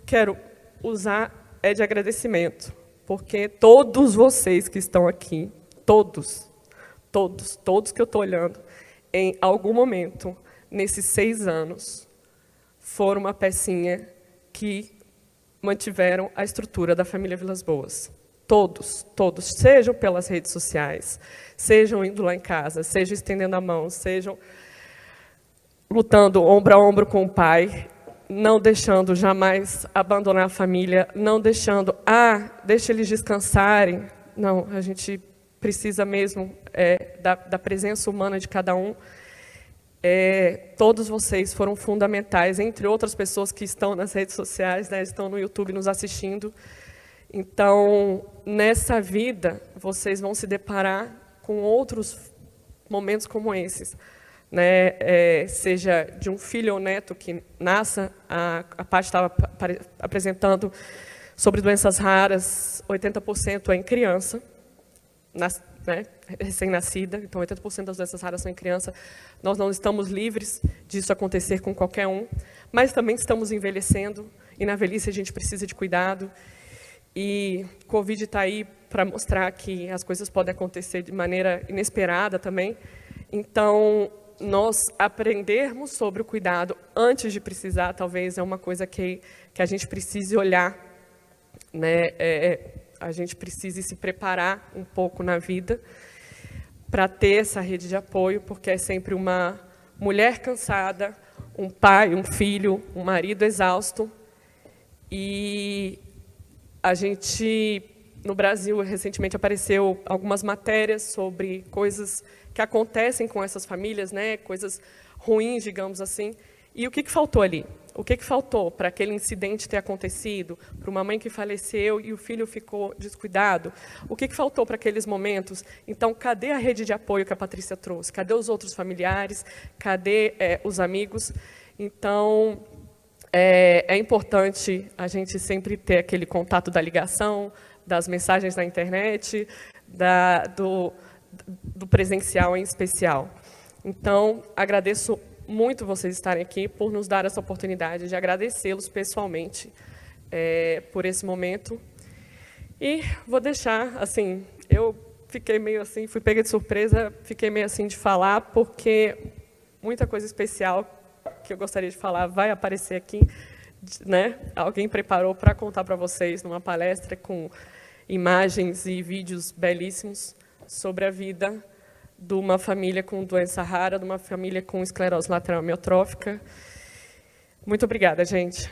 quero usar é de agradecimento, porque todos vocês que estão aqui, todos que eu estou olhando, em algum momento, nesses 6 anos, foram uma pecinha que mantiveram a estrutura da família Vilas Boas. Todos, sejam pelas redes sociais, sejam indo lá em casa, sejam estendendo a mão, sejam lutando ombro a ombro com o pai, não deixando jamais abandonar a família, não deixando, deixa eles descansarem. Não, a gente precisa mesmo da presença humana de cada um. Todos vocês foram fundamentais, entre outras pessoas que estão nas redes sociais, né, estão no YouTube nos assistindo. Então, nessa vida, vocês vão se deparar com outros momentos como esses, né? Seja de um filho ou neto que nasça, a Paty estava apresentando sobre doenças raras, 80% é em criança, né, recém-nascida, então 80% das doenças raras são em criança. Nós não estamos livres disso acontecer com qualquer um, mas também estamos envelhecendo, e na velhice a gente precisa de cuidado. E o Covid está aí para mostrar que as coisas podem acontecer de maneira inesperada também. Então, nós aprendermos sobre o cuidado antes de precisar, talvez é uma coisa que a gente precise olhar, né? A gente precise se preparar um pouco na vida para ter essa rede de apoio, porque é sempre uma mulher cansada, um pai, um filho, um marido exausto. E a gente, no Brasil, recentemente apareceu algumas matérias sobre coisas que acontecem com essas famílias, né? Coisas ruins, digamos assim. E o que faltou ali? o que faltou para aquele incidente ter acontecido, para uma mãe que faleceu e o filho ficou descuidado? O que faltou para aqueles momentos? Então, cadê a rede de apoio que a Patrícia trouxe? Cadê os outros familiares? Cadê os amigos? Então, é importante a gente sempre ter aquele contato da ligação, das mensagens na internet, do presencial em especial. Então, agradeço muito vocês estarem aqui, por nos dar essa oportunidade de agradecê-los pessoalmente por esse momento. E vou deixar, assim, eu fiquei meio assim, fui pega de surpresa, fiquei meio assim de falar, porque muita coisa especial que eu gostaria de falar vai aparecer aqui, né? Alguém preparou para contar para vocês numa palestra com imagens e vídeos belíssimos sobre a vida de uma família com doença rara, de uma família com esclerose lateral amiotrófica. Muito obrigada, gente.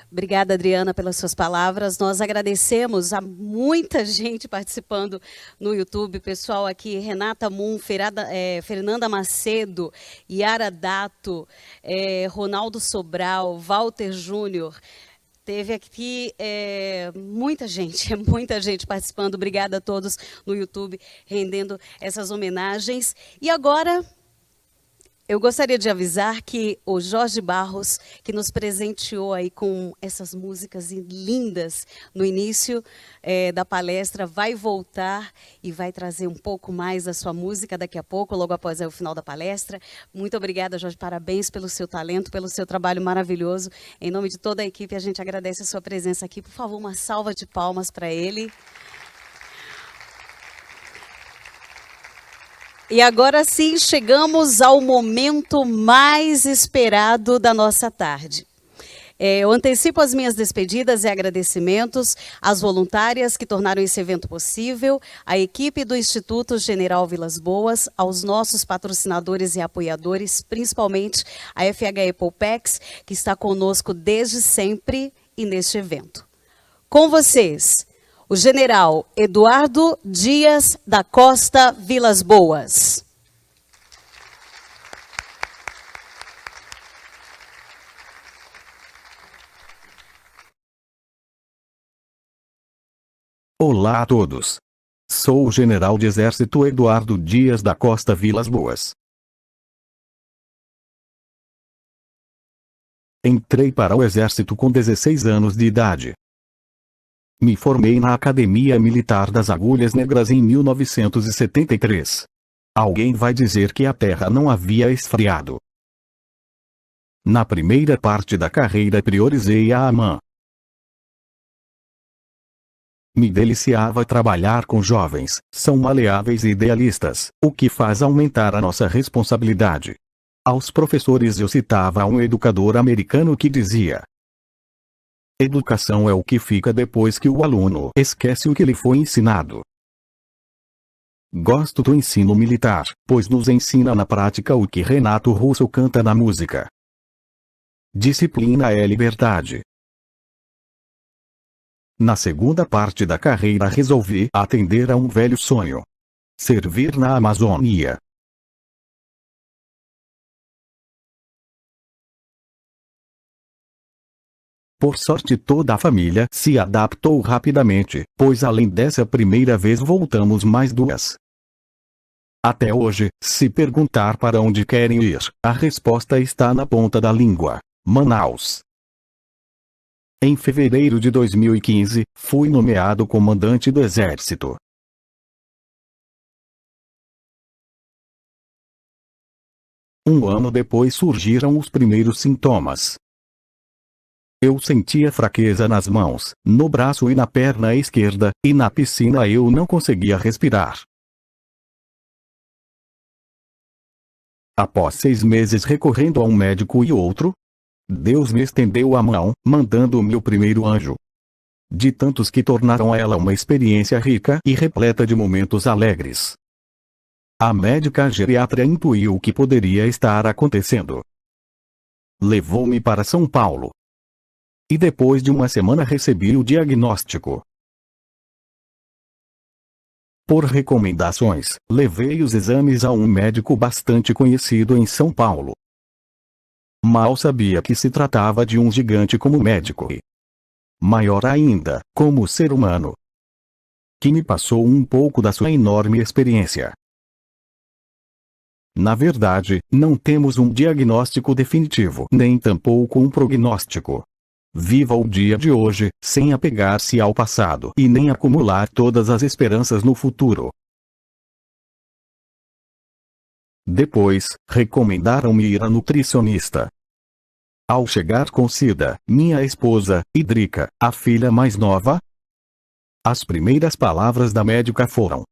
Obrigada, Adriana, pelas suas palavras. Nós agradecemos a muita gente participando no YouTube. Pessoal aqui, Renata Moon, Fernanda Macedo, Yara Dato, Ronaldo Sobral, Walter Júnior. Teve aqui muita gente participando. Obrigada a todos no YouTube, rendendo essas homenagens. E agora, eu gostaria de avisar que o Jorge Barros, que nos presenteou aí com essas músicas lindas no início da palestra, vai voltar e vai trazer um pouco mais da sua música daqui a pouco, logo após o final da palestra. Muito obrigada, Jorge, parabéns pelo seu talento, pelo seu trabalho maravilhoso. Em nome de toda a equipe, a gente agradece a sua presença aqui. Por favor, uma salva de palmas para ele. E agora sim, chegamos ao momento mais esperado da nossa tarde. Eu antecipo as minhas despedidas e agradecimentos às voluntárias que tornaram esse evento possível, à equipe do Instituto General Vilas Boas, aos nossos patrocinadores e apoiadores, principalmente a FHE Polpex, que está conosco desde sempre e neste evento. Com vocês, o general Eduardo Dias da Costa Vilas Boas. Olá a todos. Sou o general de exército Eduardo Dias da Costa Vilas Boas. Entrei para o exército com 16 anos de idade. Me formei na Academia Militar das Agulhas Negras em 1973. Alguém vai dizer que a terra não havia esfriado. Na primeira parte da carreira priorizei a AMAN. Me deliciava trabalhar com jovens, são maleáveis e idealistas, o que faz aumentar a nossa responsabilidade. Aos professores eu citava um educador americano que dizia: educação é o que fica depois que o aluno esquece o que lhe foi ensinado. Gosto do ensino militar, pois nos ensina na prática o que Renato Russo canta na música. Disciplina é liberdade. Na segunda parte da carreira resolvi atender a um velho sonho: servir na Amazônia. Por sorte, toda a família se adaptou rapidamente, pois além dessa primeira vez voltamos mais duas. Até hoje, se perguntar para onde querem ir, a resposta está na ponta da língua: Manaus. Em fevereiro de 2015, fui nomeado comandante do Exército. Um ano depois surgiram os primeiros sintomas. Eu sentia fraqueza nas mãos, no braço e na perna esquerda, e na piscina eu não conseguia respirar. Após 6 meses recorrendo a um médico e outro, Deus me estendeu a mão, mandando-me o primeiro anjo. De tantos que tornaram ela uma experiência rica e repleta de momentos alegres. A médica geriatra intuiu o que poderia estar acontecendo. levou-me para São Paulo. E depois de uma semana recebi o diagnóstico. Por recomendações, levei os exames a um médico bastante conhecido em São Paulo. Mal sabia que se tratava de um gigante como médico e, maior ainda, como ser humano, que me passou um pouco da sua enorme experiência. Na verdade, não temos um diagnóstico definitivo, nem tampouco um prognóstico. Viva o dia de hoje, sem apegar-se ao passado e nem acumular todas as esperanças no futuro. Depois, recomendaram-me ir a nutricionista. Ao chegar com Cida, minha esposa, e Drica, a filha mais nova, as primeiras palavras da médica foram: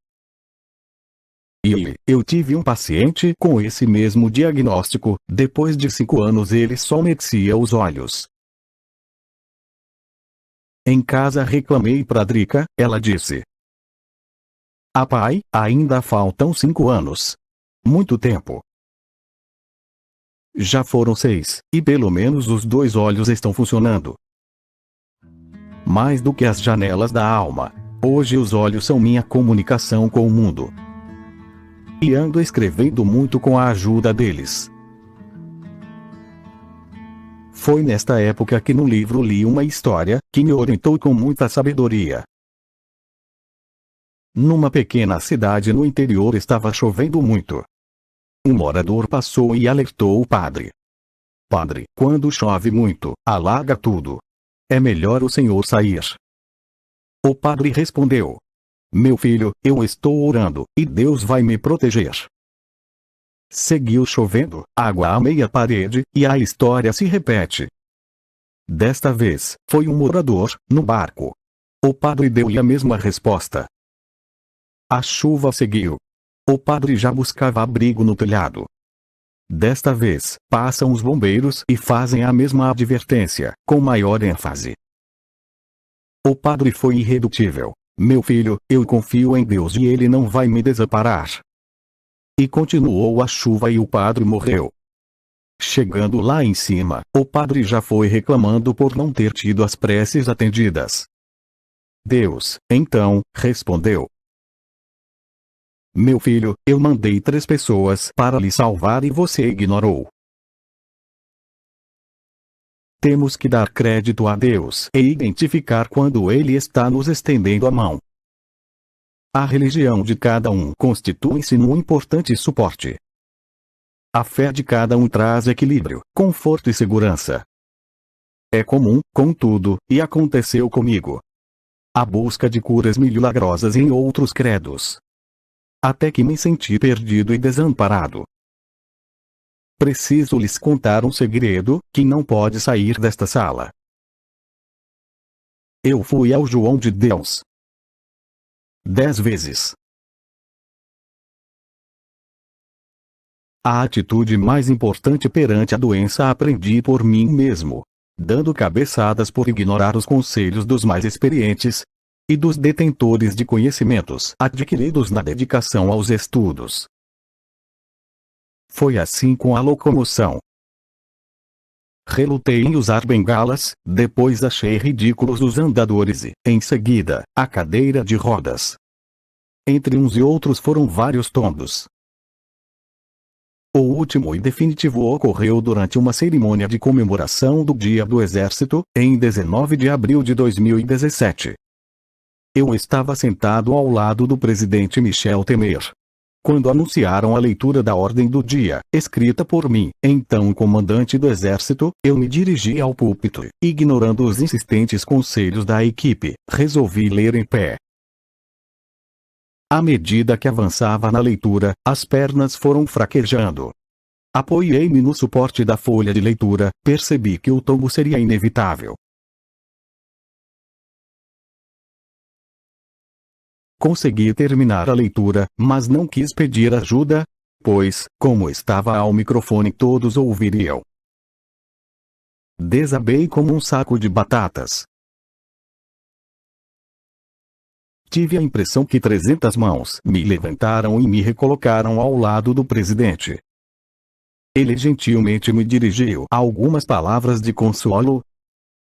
eu tive um paciente com esse mesmo diagnóstico, depois de 5 anos ele só metia os olhos. Em casa reclamei pra Drica, ela disse: "Ah pai, ainda faltam 5 anos. Muito tempo. Já foram 6, e pelo menos os 2 olhos estão funcionando. Mais do que as janelas da alma, hoje os olhos são minha comunicação com o mundo. E ando escrevendo muito com a ajuda deles." Foi nesta época que no livro li uma história, que me orientou com muita sabedoria. Numa pequena cidade no interior estava chovendo muito. Um morador passou e alertou o padre. "Padre, quando chove muito, alaga tudo. É melhor o senhor sair." O padre respondeu: "Meu filho, eu estou orando, e Deus vai me proteger." Seguiu chovendo, água à meia parede, e a história se repete. Desta vez, foi um morador, no barco. O padre deu-lhe a mesma resposta. A chuva seguiu. O padre já buscava abrigo no telhado. Desta vez, passam os bombeiros e fazem a mesma advertência, com maior ênfase. O padre foi irredutível. "Meu filho, eu confio em Deus e Ele não vai me desamparar." E continuou a chuva e o padre morreu. Chegando lá em cima, o padre já foi reclamando por não ter tido as preces atendidas. Deus, então, respondeu: "Meu filho, eu mandei 3 pessoas para lhe salvar e você ignorou." Temos que dar crédito a Deus e identificar quando Ele está nos estendendo a mão. A religião de cada um constitui-se num importante suporte. A fé de cada um traz equilíbrio, conforto e segurança. É comum, contudo, e aconteceu comigo, a busca de curas milagrosas em outros credos. Até que me senti perdido e desamparado. Preciso lhes contar um segredo, que não pode sair desta sala. Eu fui ao João de Deus 10 vezes. A atitude mais importante perante a doença aprendi por mim mesmo, dando cabeçadas por ignorar os conselhos dos mais experientes e dos detentores de conhecimentos adquiridos na dedicação aos estudos. Foi assim com a locomoção. Relutei em usar bengalas, depois achei ridículos os andadores e, em seguida, a cadeira de rodas. Entre uns e outros foram vários tombos. O último e definitivo ocorreu durante uma cerimônia de comemoração do Dia do Exército, em 19 de abril de 2017. Eu estava sentado ao lado do presidente Michel Temer. Quando anunciaram a leitura da ordem do dia, escrita por mim, então comandante do Exército, eu me dirigi ao púlpito, ignorando os insistentes conselhos da equipe, resolvi ler em pé. À medida que avançava na leitura, as pernas foram fraquejando. Apoiei-me no suporte da folha de leitura, percebi que o tombo seria inevitável. Consegui terminar a leitura, mas não quis pedir ajuda, pois, como estava ao microfone todos ouviriam. Desabei como um saco de batatas. Tive a impressão que 300 mãos me levantaram e me recolocaram ao lado do presidente. Ele gentilmente me dirigiu algumas palavras de consolo,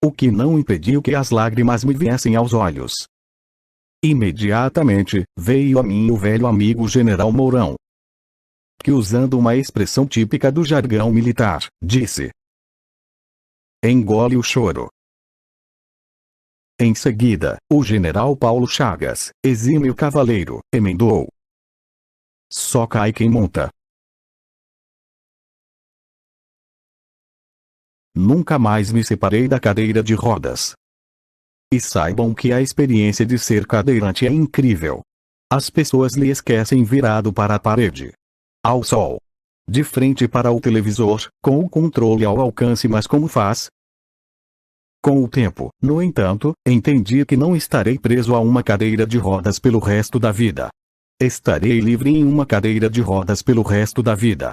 o que não impediu que as lágrimas me viessem aos olhos. Imediatamente, veio a mim o velho amigo General Mourão, que, usando uma expressão típica do jargão militar, disse: engole o choro. Em seguida, o general Paulo Chagas, exímio cavaleiro, emendou: só cai quem monta. Nunca mais me separei da cadeira de rodas. E saibam que a experiência de ser cadeirante é incrível. As pessoas lhe esquecem virado para a parede, ao sol, de frente para o televisor, com o controle ao alcance, mas como faz? Com o tempo, no entanto, entendi que não estarei preso a uma cadeira de rodas pelo resto da vida. Estarei livre em uma cadeira de rodas pelo resto da vida.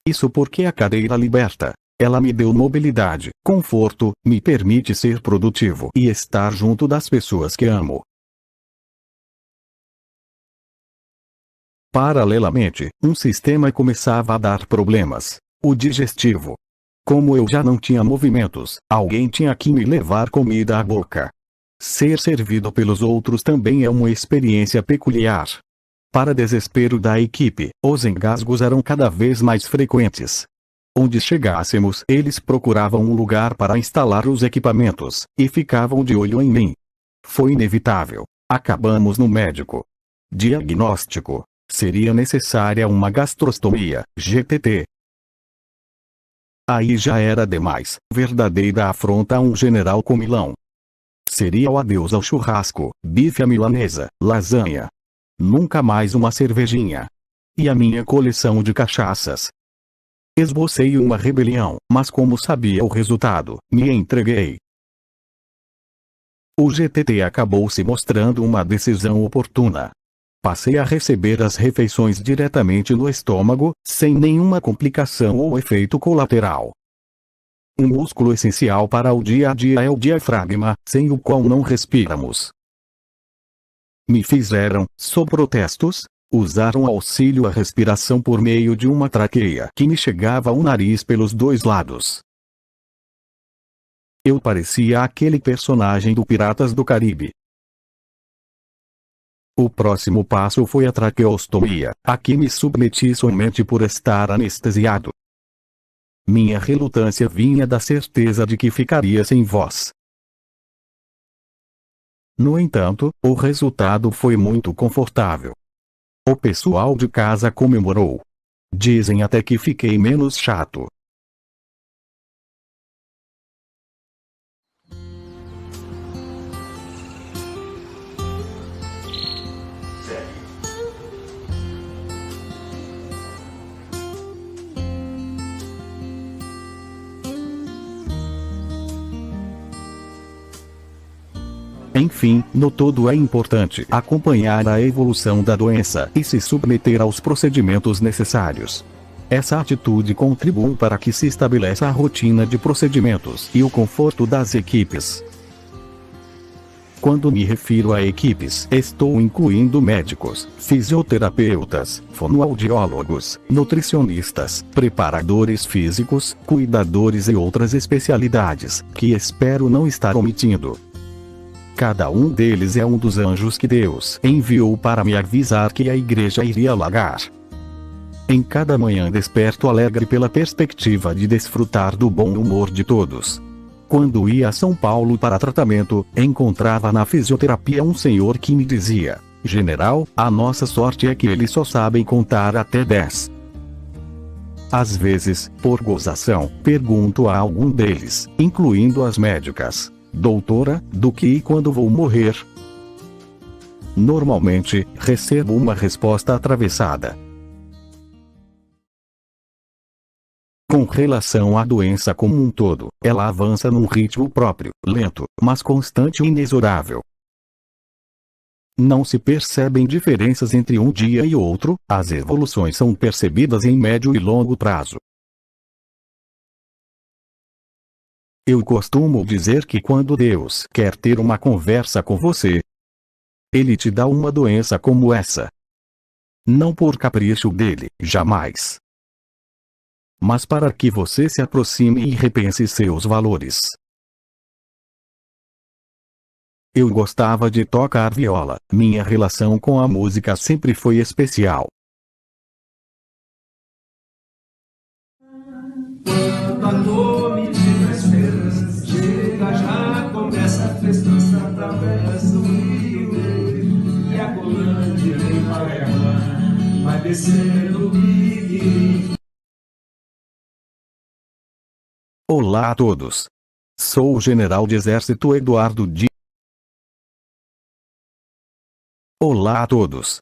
Isso porque a cadeira liberta. Ela me deu mobilidade, conforto, me permite ser produtivo e estar junto das pessoas que amo. Paralelamente, um sistema começava a dar problemas: o digestivo. Como eu já não tinha movimentos, alguém tinha que me levar comida à boca. Ser servido pelos outros também é uma experiência peculiar. Para desespero da equipe, os engasgos eram cada vez mais frequentes. Onde chegássemos, eles procuravam um lugar para instalar os equipamentos, e ficavam de olho em mim. Foi inevitável. Acabamos no médico. Diagnóstico: seria necessária uma gastrostomia, GTT. Aí já era demais, verdadeira afronta a um general comilão. Seria o adeus ao churrasco, bife à milanesa, lasanha. Nunca mais uma cervejinha. E a minha coleção de cachaças. Esbocei uma rebelião, mas como sabia o resultado, me entreguei. O GTT acabou se mostrando uma decisão oportuna. Passei a receber as refeições diretamente no estômago, sem nenhuma complicação ou efeito colateral. Um músculo essencial para o dia a dia é o diafragma, sem o qual não respiramos. Me fizeram, sob protestos, usar um auxílio à respiração por meio de uma traqueia que me chegava ao nariz pelos dois lados. Eu parecia aquele personagem do Piratas do Caribe. O próximo passo foi a traqueostomia, a que me submeti somente por estar anestesiado. Minha relutância vinha da certeza de que ficaria sem voz. No entanto, o resultado foi muito confortável. O pessoal de casa comemorou. Dizem até que fiquei menos chato. Enfim, no todo é importante acompanhar a evolução da doença e se submeter aos procedimentos necessários. Essa atitude contribui para que se estabeleça a rotina de procedimentos e o conforto das equipes. Quando me refiro a equipes, estou incluindo médicos, fisioterapeutas, fonoaudiólogos, nutricionistas, preparadores físicos, cuidadores e outras especialidades, que espero não estar omitindo. Cada um deles é um dos anjos que Deus enviou para me avisar que a igreja iria alagar. Em cada manhã desperto alegre pela perspectiva de desfrutar do bom humor de todos. Quando ia a São Paulo para tratamento, encontrava na fisioterapia um senhor que me dizia: General, a nossa sorte é que eles só sabem contar até 10. Às vezes, por gozação, pergunto a algum deles, incluindo as médicas: Doutora, do que e quando vou morrer? Normalmente, recebo uma resposta atravessada. Com relação à doença como um todo, ela avança num ritmo próprio, lento, mas constante e inexorável. Não se percebem diferenças entre um dia e outro, as evoluções são percebidas em médio e longo prazo. Eu costumo dizer que quando Deus quer ter uma conversa com você, Ele te dá uma doença como essa. Não por capricho dele, jamais. mas para que você se aproxime e repense seus valores. Eu gostava de tocar viola, minha relação com a música sempre foi especial. Quando a noite das feiras chega, já começa a festança, atravessa o rio, e a colante vem para vai descendo o rio. Olá a todos. Sou o general de exército Eduardo Dias. Olá a todos.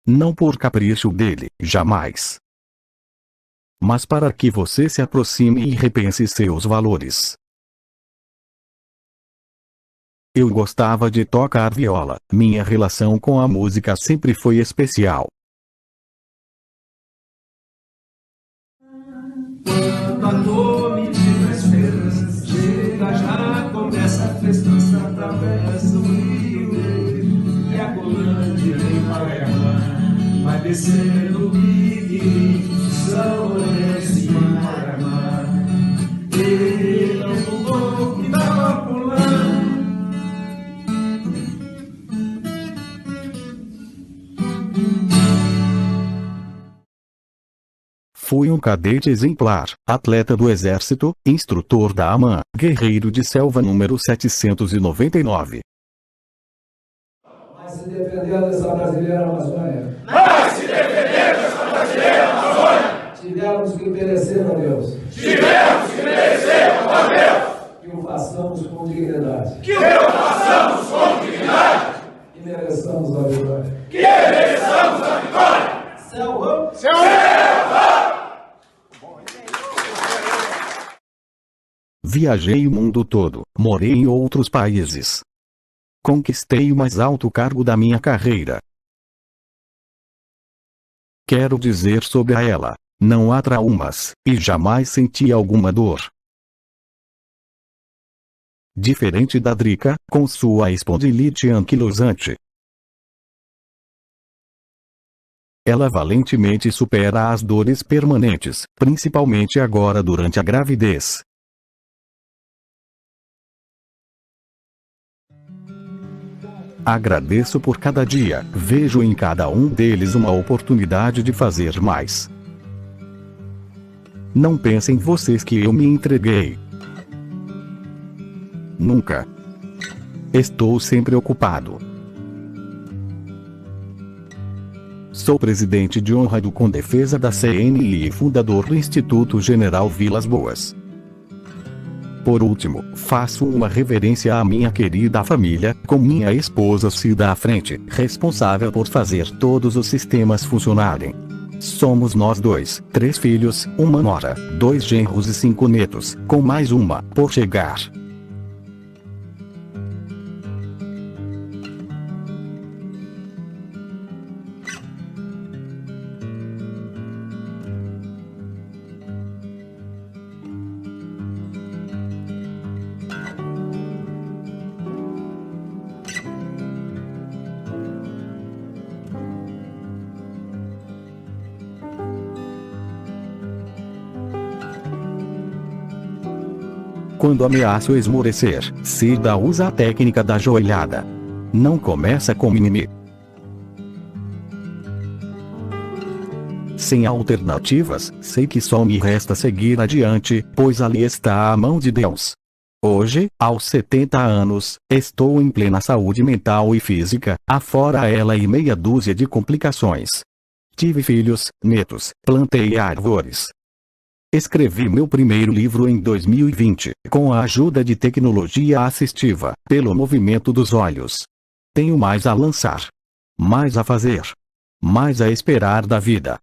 Não por capricho dele, jamais. Mas para que você se aproxime e repense seus valores. Eu gostava de tocar viola, minha relação com a música sempre foi especial. Quando a noite das feiras chega, já começa a festança, atravessa o rio, e a colante vem para vai descendo o rio, São Lourenço e Paraná. E não pulou que tava pulando. Fui um cadete exemplar, atleta do exército, instrutor da AMAN, guerreiro de selva número 799. Mas se defender dessa brasileira Amazônia. Mas se defender dessa brasileira Amazônia. Tivemos que merecer a Deus. Tivemos que merecer a Deus. Que o façamos com dignidade. Que o façamos com dignidade. E mereçamos a vitória. Que mereçamos a vitória. Selva! Selva! Viajei o mundo todo, morei em outros países. Conquistei o mais alto cargo da minha carreira. Quero dizer sobre ela, não há traumas, e jamais senti alguma dor. Diferente da Drica, com sua espondilite anquilosante. Ela valentemente supera as dores permanentes, principalmente agora durante a gravidez. Agradeço por cada dia, vejo em cada um deles uma oportunidade de fazer mais. Não pensem vocês que eu me entreguei. Nunca. Estou sempre ocupado. Sou presidente de honra do Condefesa da CNI e fundador do Instituto General Vilas Boas. Por último, faço uma reverência à minha querida família, com minha esposa Cida à frente, responsável por fazer todos os sistemas funcionarem. Somos nós dois, 3 filhos, uma nora, 2 genros e 5 netos, com mais uma, por chegar. Quando ameaço esmorecer, Cida usa a técnica da joelhada. Não começa com mimimi. Sem alternativas, sei que só me resta seguir adiante, pois ali está a mão de Deus. Hoje, aos 70 anos, estou em plena saúde mental e física, afora ela e meia dúzia de complicações. Tive filhos, netos, plantei árvores. Escrevi meu primeiro livro em 2020, com a ajuda de tecnologia assistiva, pelo movimento dos olhos. Tenho mais a lançar. Mais a fazer. Mais a esperar da vida.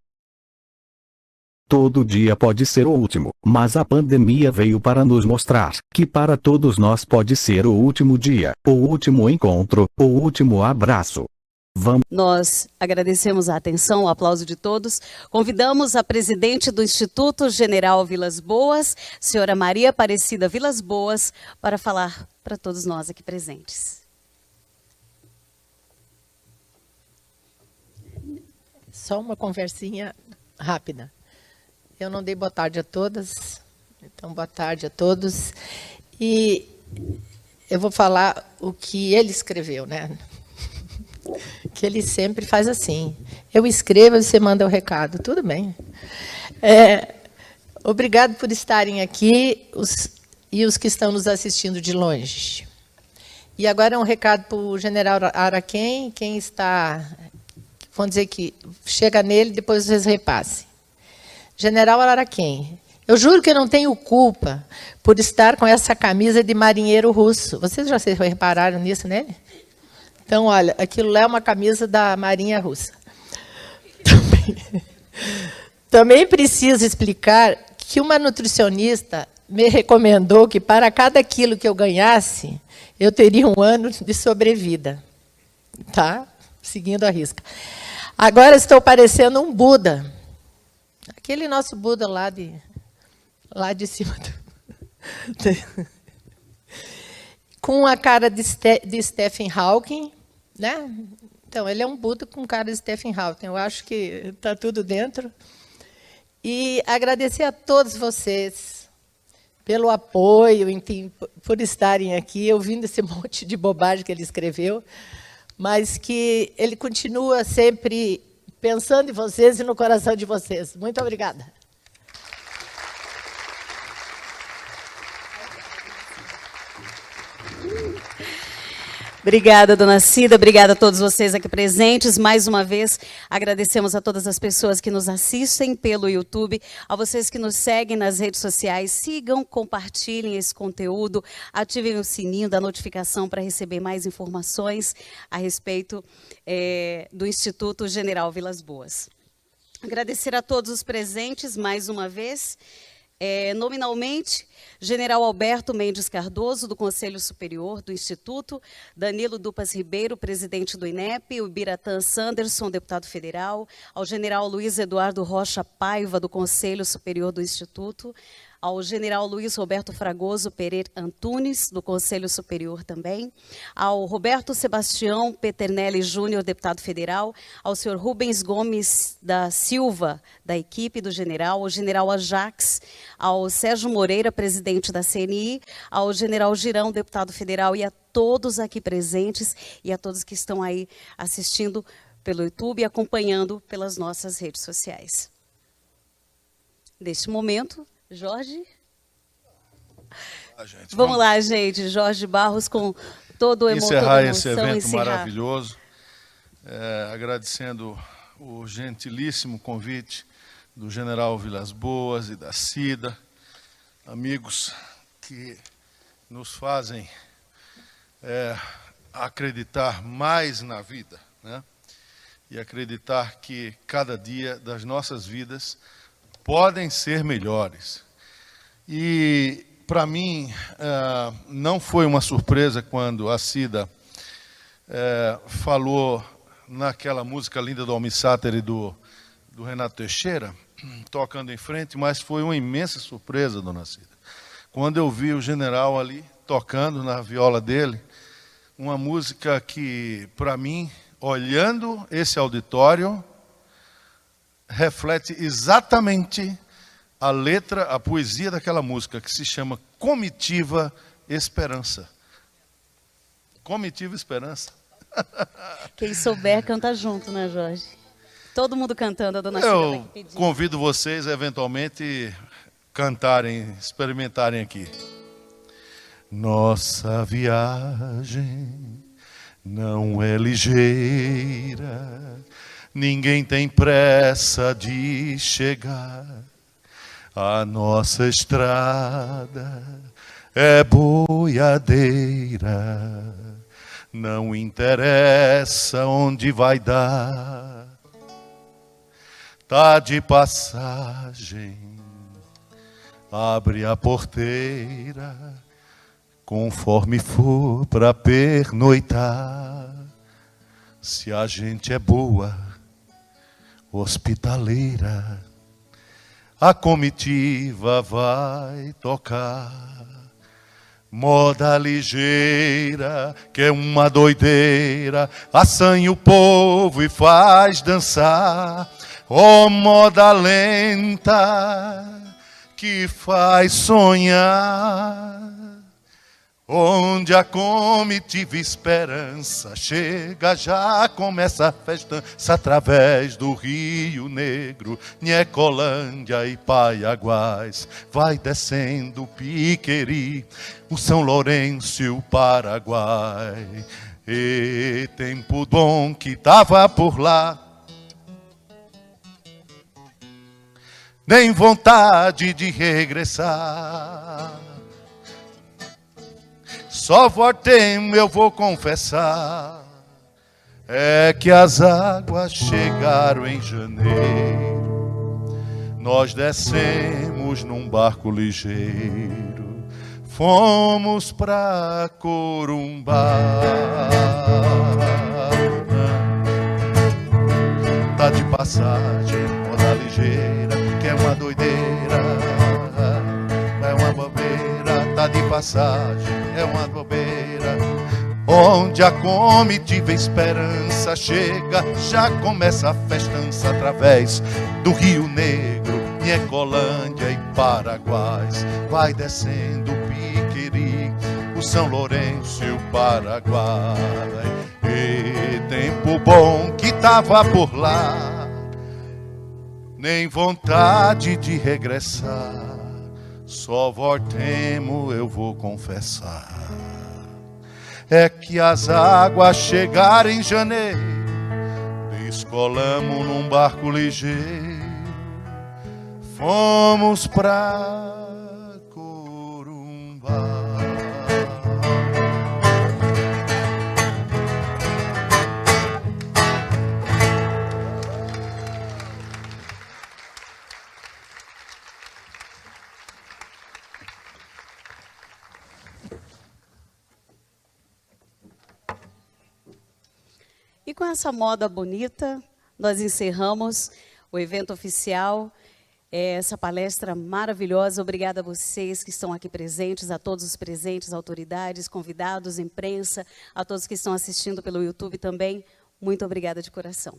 Todo dia pode ser o último, mas a pandemia veio para nos mostrar que para todos nós pode ser o último dia, o último encontro, o último abraço. Vamos. Nós agradecemos a atenção, o aplauso de todos. Convidamos a presidente do Instituto General Vilas Boas, senhora Maria Aparecida Vilas Boas, para falar para todos nós aqui presentes. Só uma conversinha rápida. Eu não dei boa tarde a todas, então boa tarde a todos. E eu vou falar o que ele escreveu, né? Que ele sempre faz assim. Eu escrevo e você manda o recado. Tudo bem. Obrigado por estarem aqui e os que estão nos assistindo de longe. E agora é um recado para o general Araquém. Quem está... Vamos dizer que chega nele, depois vocês repassem. General Araquém, eu juro que eu não tenho culpa por estar com essa camisa de marinheiro russo. Vocês já se repararam nisso, né? Então, olha, aquilo lá é uma camisa da Marinha Russa. Também preciso explicar que uma nutricionista me recomendou que para cada quilo que eu ganhasse, eu teria 1 ano de sobrevida. Tá? Seguindo a risca. Agora estou parecendo um Buda. Aquele nosso Buda lá de cima. Com a cara de Stephen Hawking, né? Então, ele é um Buda com cara de Stephen Hawking. Eu acho que está tudo dentro. E agradecer a todos vocês pelo apoio, enfim, por estarem aqui, ouvindo esse monte de bobagem que ele escreveu, mas que ele continua sempre pensando em vocês e no coração de vocês. Muito obrigada. Obrigada, dona Cida. Obrigada a todos vocês aqui presentes. Mais uma vez, agradecemos a todas as pessoas que nos assistem pelo YouTube, a vocês que nos seguem nas redes sociais. Sigam, compartilhem esse conteúdo, ativem o sininho da notificação para receber mais informações a respeito do Instituto General Vilas Boas. Agradecer a todos os presentes mais uma vez. Nominalmente, General Alberto Mendes Cardoso, do Conselho Superior do Instituto, Danilo Dupas Ribeiro, presidente do INEP, o Biratã Sanderson, deputado federal, ao General Luiz Eduardo Rocha Paiva, do Conselho Superior do Instituto, ao General Luiz Roberto Fragoso Pereira Antunes, do Conselho Superior também, ao Roberto Sebastião Peternelli Júnior, deputado federal, ao senhor Rubens Gomes da Silva, da equipe do general, ao General Ajax, ao Sérgio Moreira, presidente da CNI, ao General Girão, deputado federal, e a todos aqui presentes e a todos que estão aí assistindo pelo YouTube e acompanhando pelas nossas redes sociais. Neste momento, Jorge? Vamos lá, gente. Jorge Barros, com toda a emoção. Encerrar esse evento maravilhoso, agradecendo o gentilíssimo convite do general Vilas Boas e da Cida, amigos que nos fazem acreditar mais na vida, né? E acreditar que cada dia das nossas vidas podem ser melhores. E, para mim, não foi uma surpresa quando a Cida falou naquela música linda do Almir Sater e do Renato Teixeira, tocando em frente, mas foi uma imensa surpresa, dona Cida, quando eu vi o general ali tocando na viola dele, uma música que, para mim, olhando esse auditório, reflete exatamente a letra, a poesia daquela música, que se chama Comitiva Esperança. Comitiva Esperança. Quem souber, canta junto, né, Jorge? Todo mundo cantando, a dona Cida vai aqui pedir. Convido vocês, eventualmente, cantarem, experimentarem aqui. Nossa viagem não é ligeira, ninguém tem pressa de chegar. A nossa estrada é boiadeira, não interessa onde vai dar. Tá de passagem, abre a porteira, conforme for pra pernoitar. Se a gente é boa, hospitaleira, a comitiva vai tocar. Moda ligeira, que é uma doideira, assanha o povo e faz dançar. Ó moda lenta que faz sonhar, onde a comitiva esperança chega, já começa a festança através do Rio Negro, Niecolândia e Paiaguás. Vai descendo o Piqueri, o São Lourenço e o Paraguai. E tempo bom que tava por lá, nem vontade de regressar. Só voltemos, eu vou confessar, é que as águas chegaram em janeiro. Nós descemos num barco ligeiro, fomos pra Corumbá. Tá de passagem, moda ligeira, que é uma doideira, é uma bobeira. Tá de passagem, é uma bobeira. Onde a comitiva esperança chega, já começa a festança através do Rio Negro, Niecolândia e Paraguais. Vai descendo o Piqueri, o São Lourenço e o Paraguai. E tempo bom que tava por lá, nem vontade de regressar. Só voltemos, eu vou confessar, é que as águas chegaram em janeiro. Descolamos num barco ligeiro, fomos pra Corumbá. E com essa moda bonita, nós encerramos o evento oficial, essa palestra maravilhosa. Obrigada a vocês que estão aqui presentes, a todos os presentes, autoridades, convidados, imprensa, a todos que estão assistindo pelo YouTube também. Muito obrigada de coração.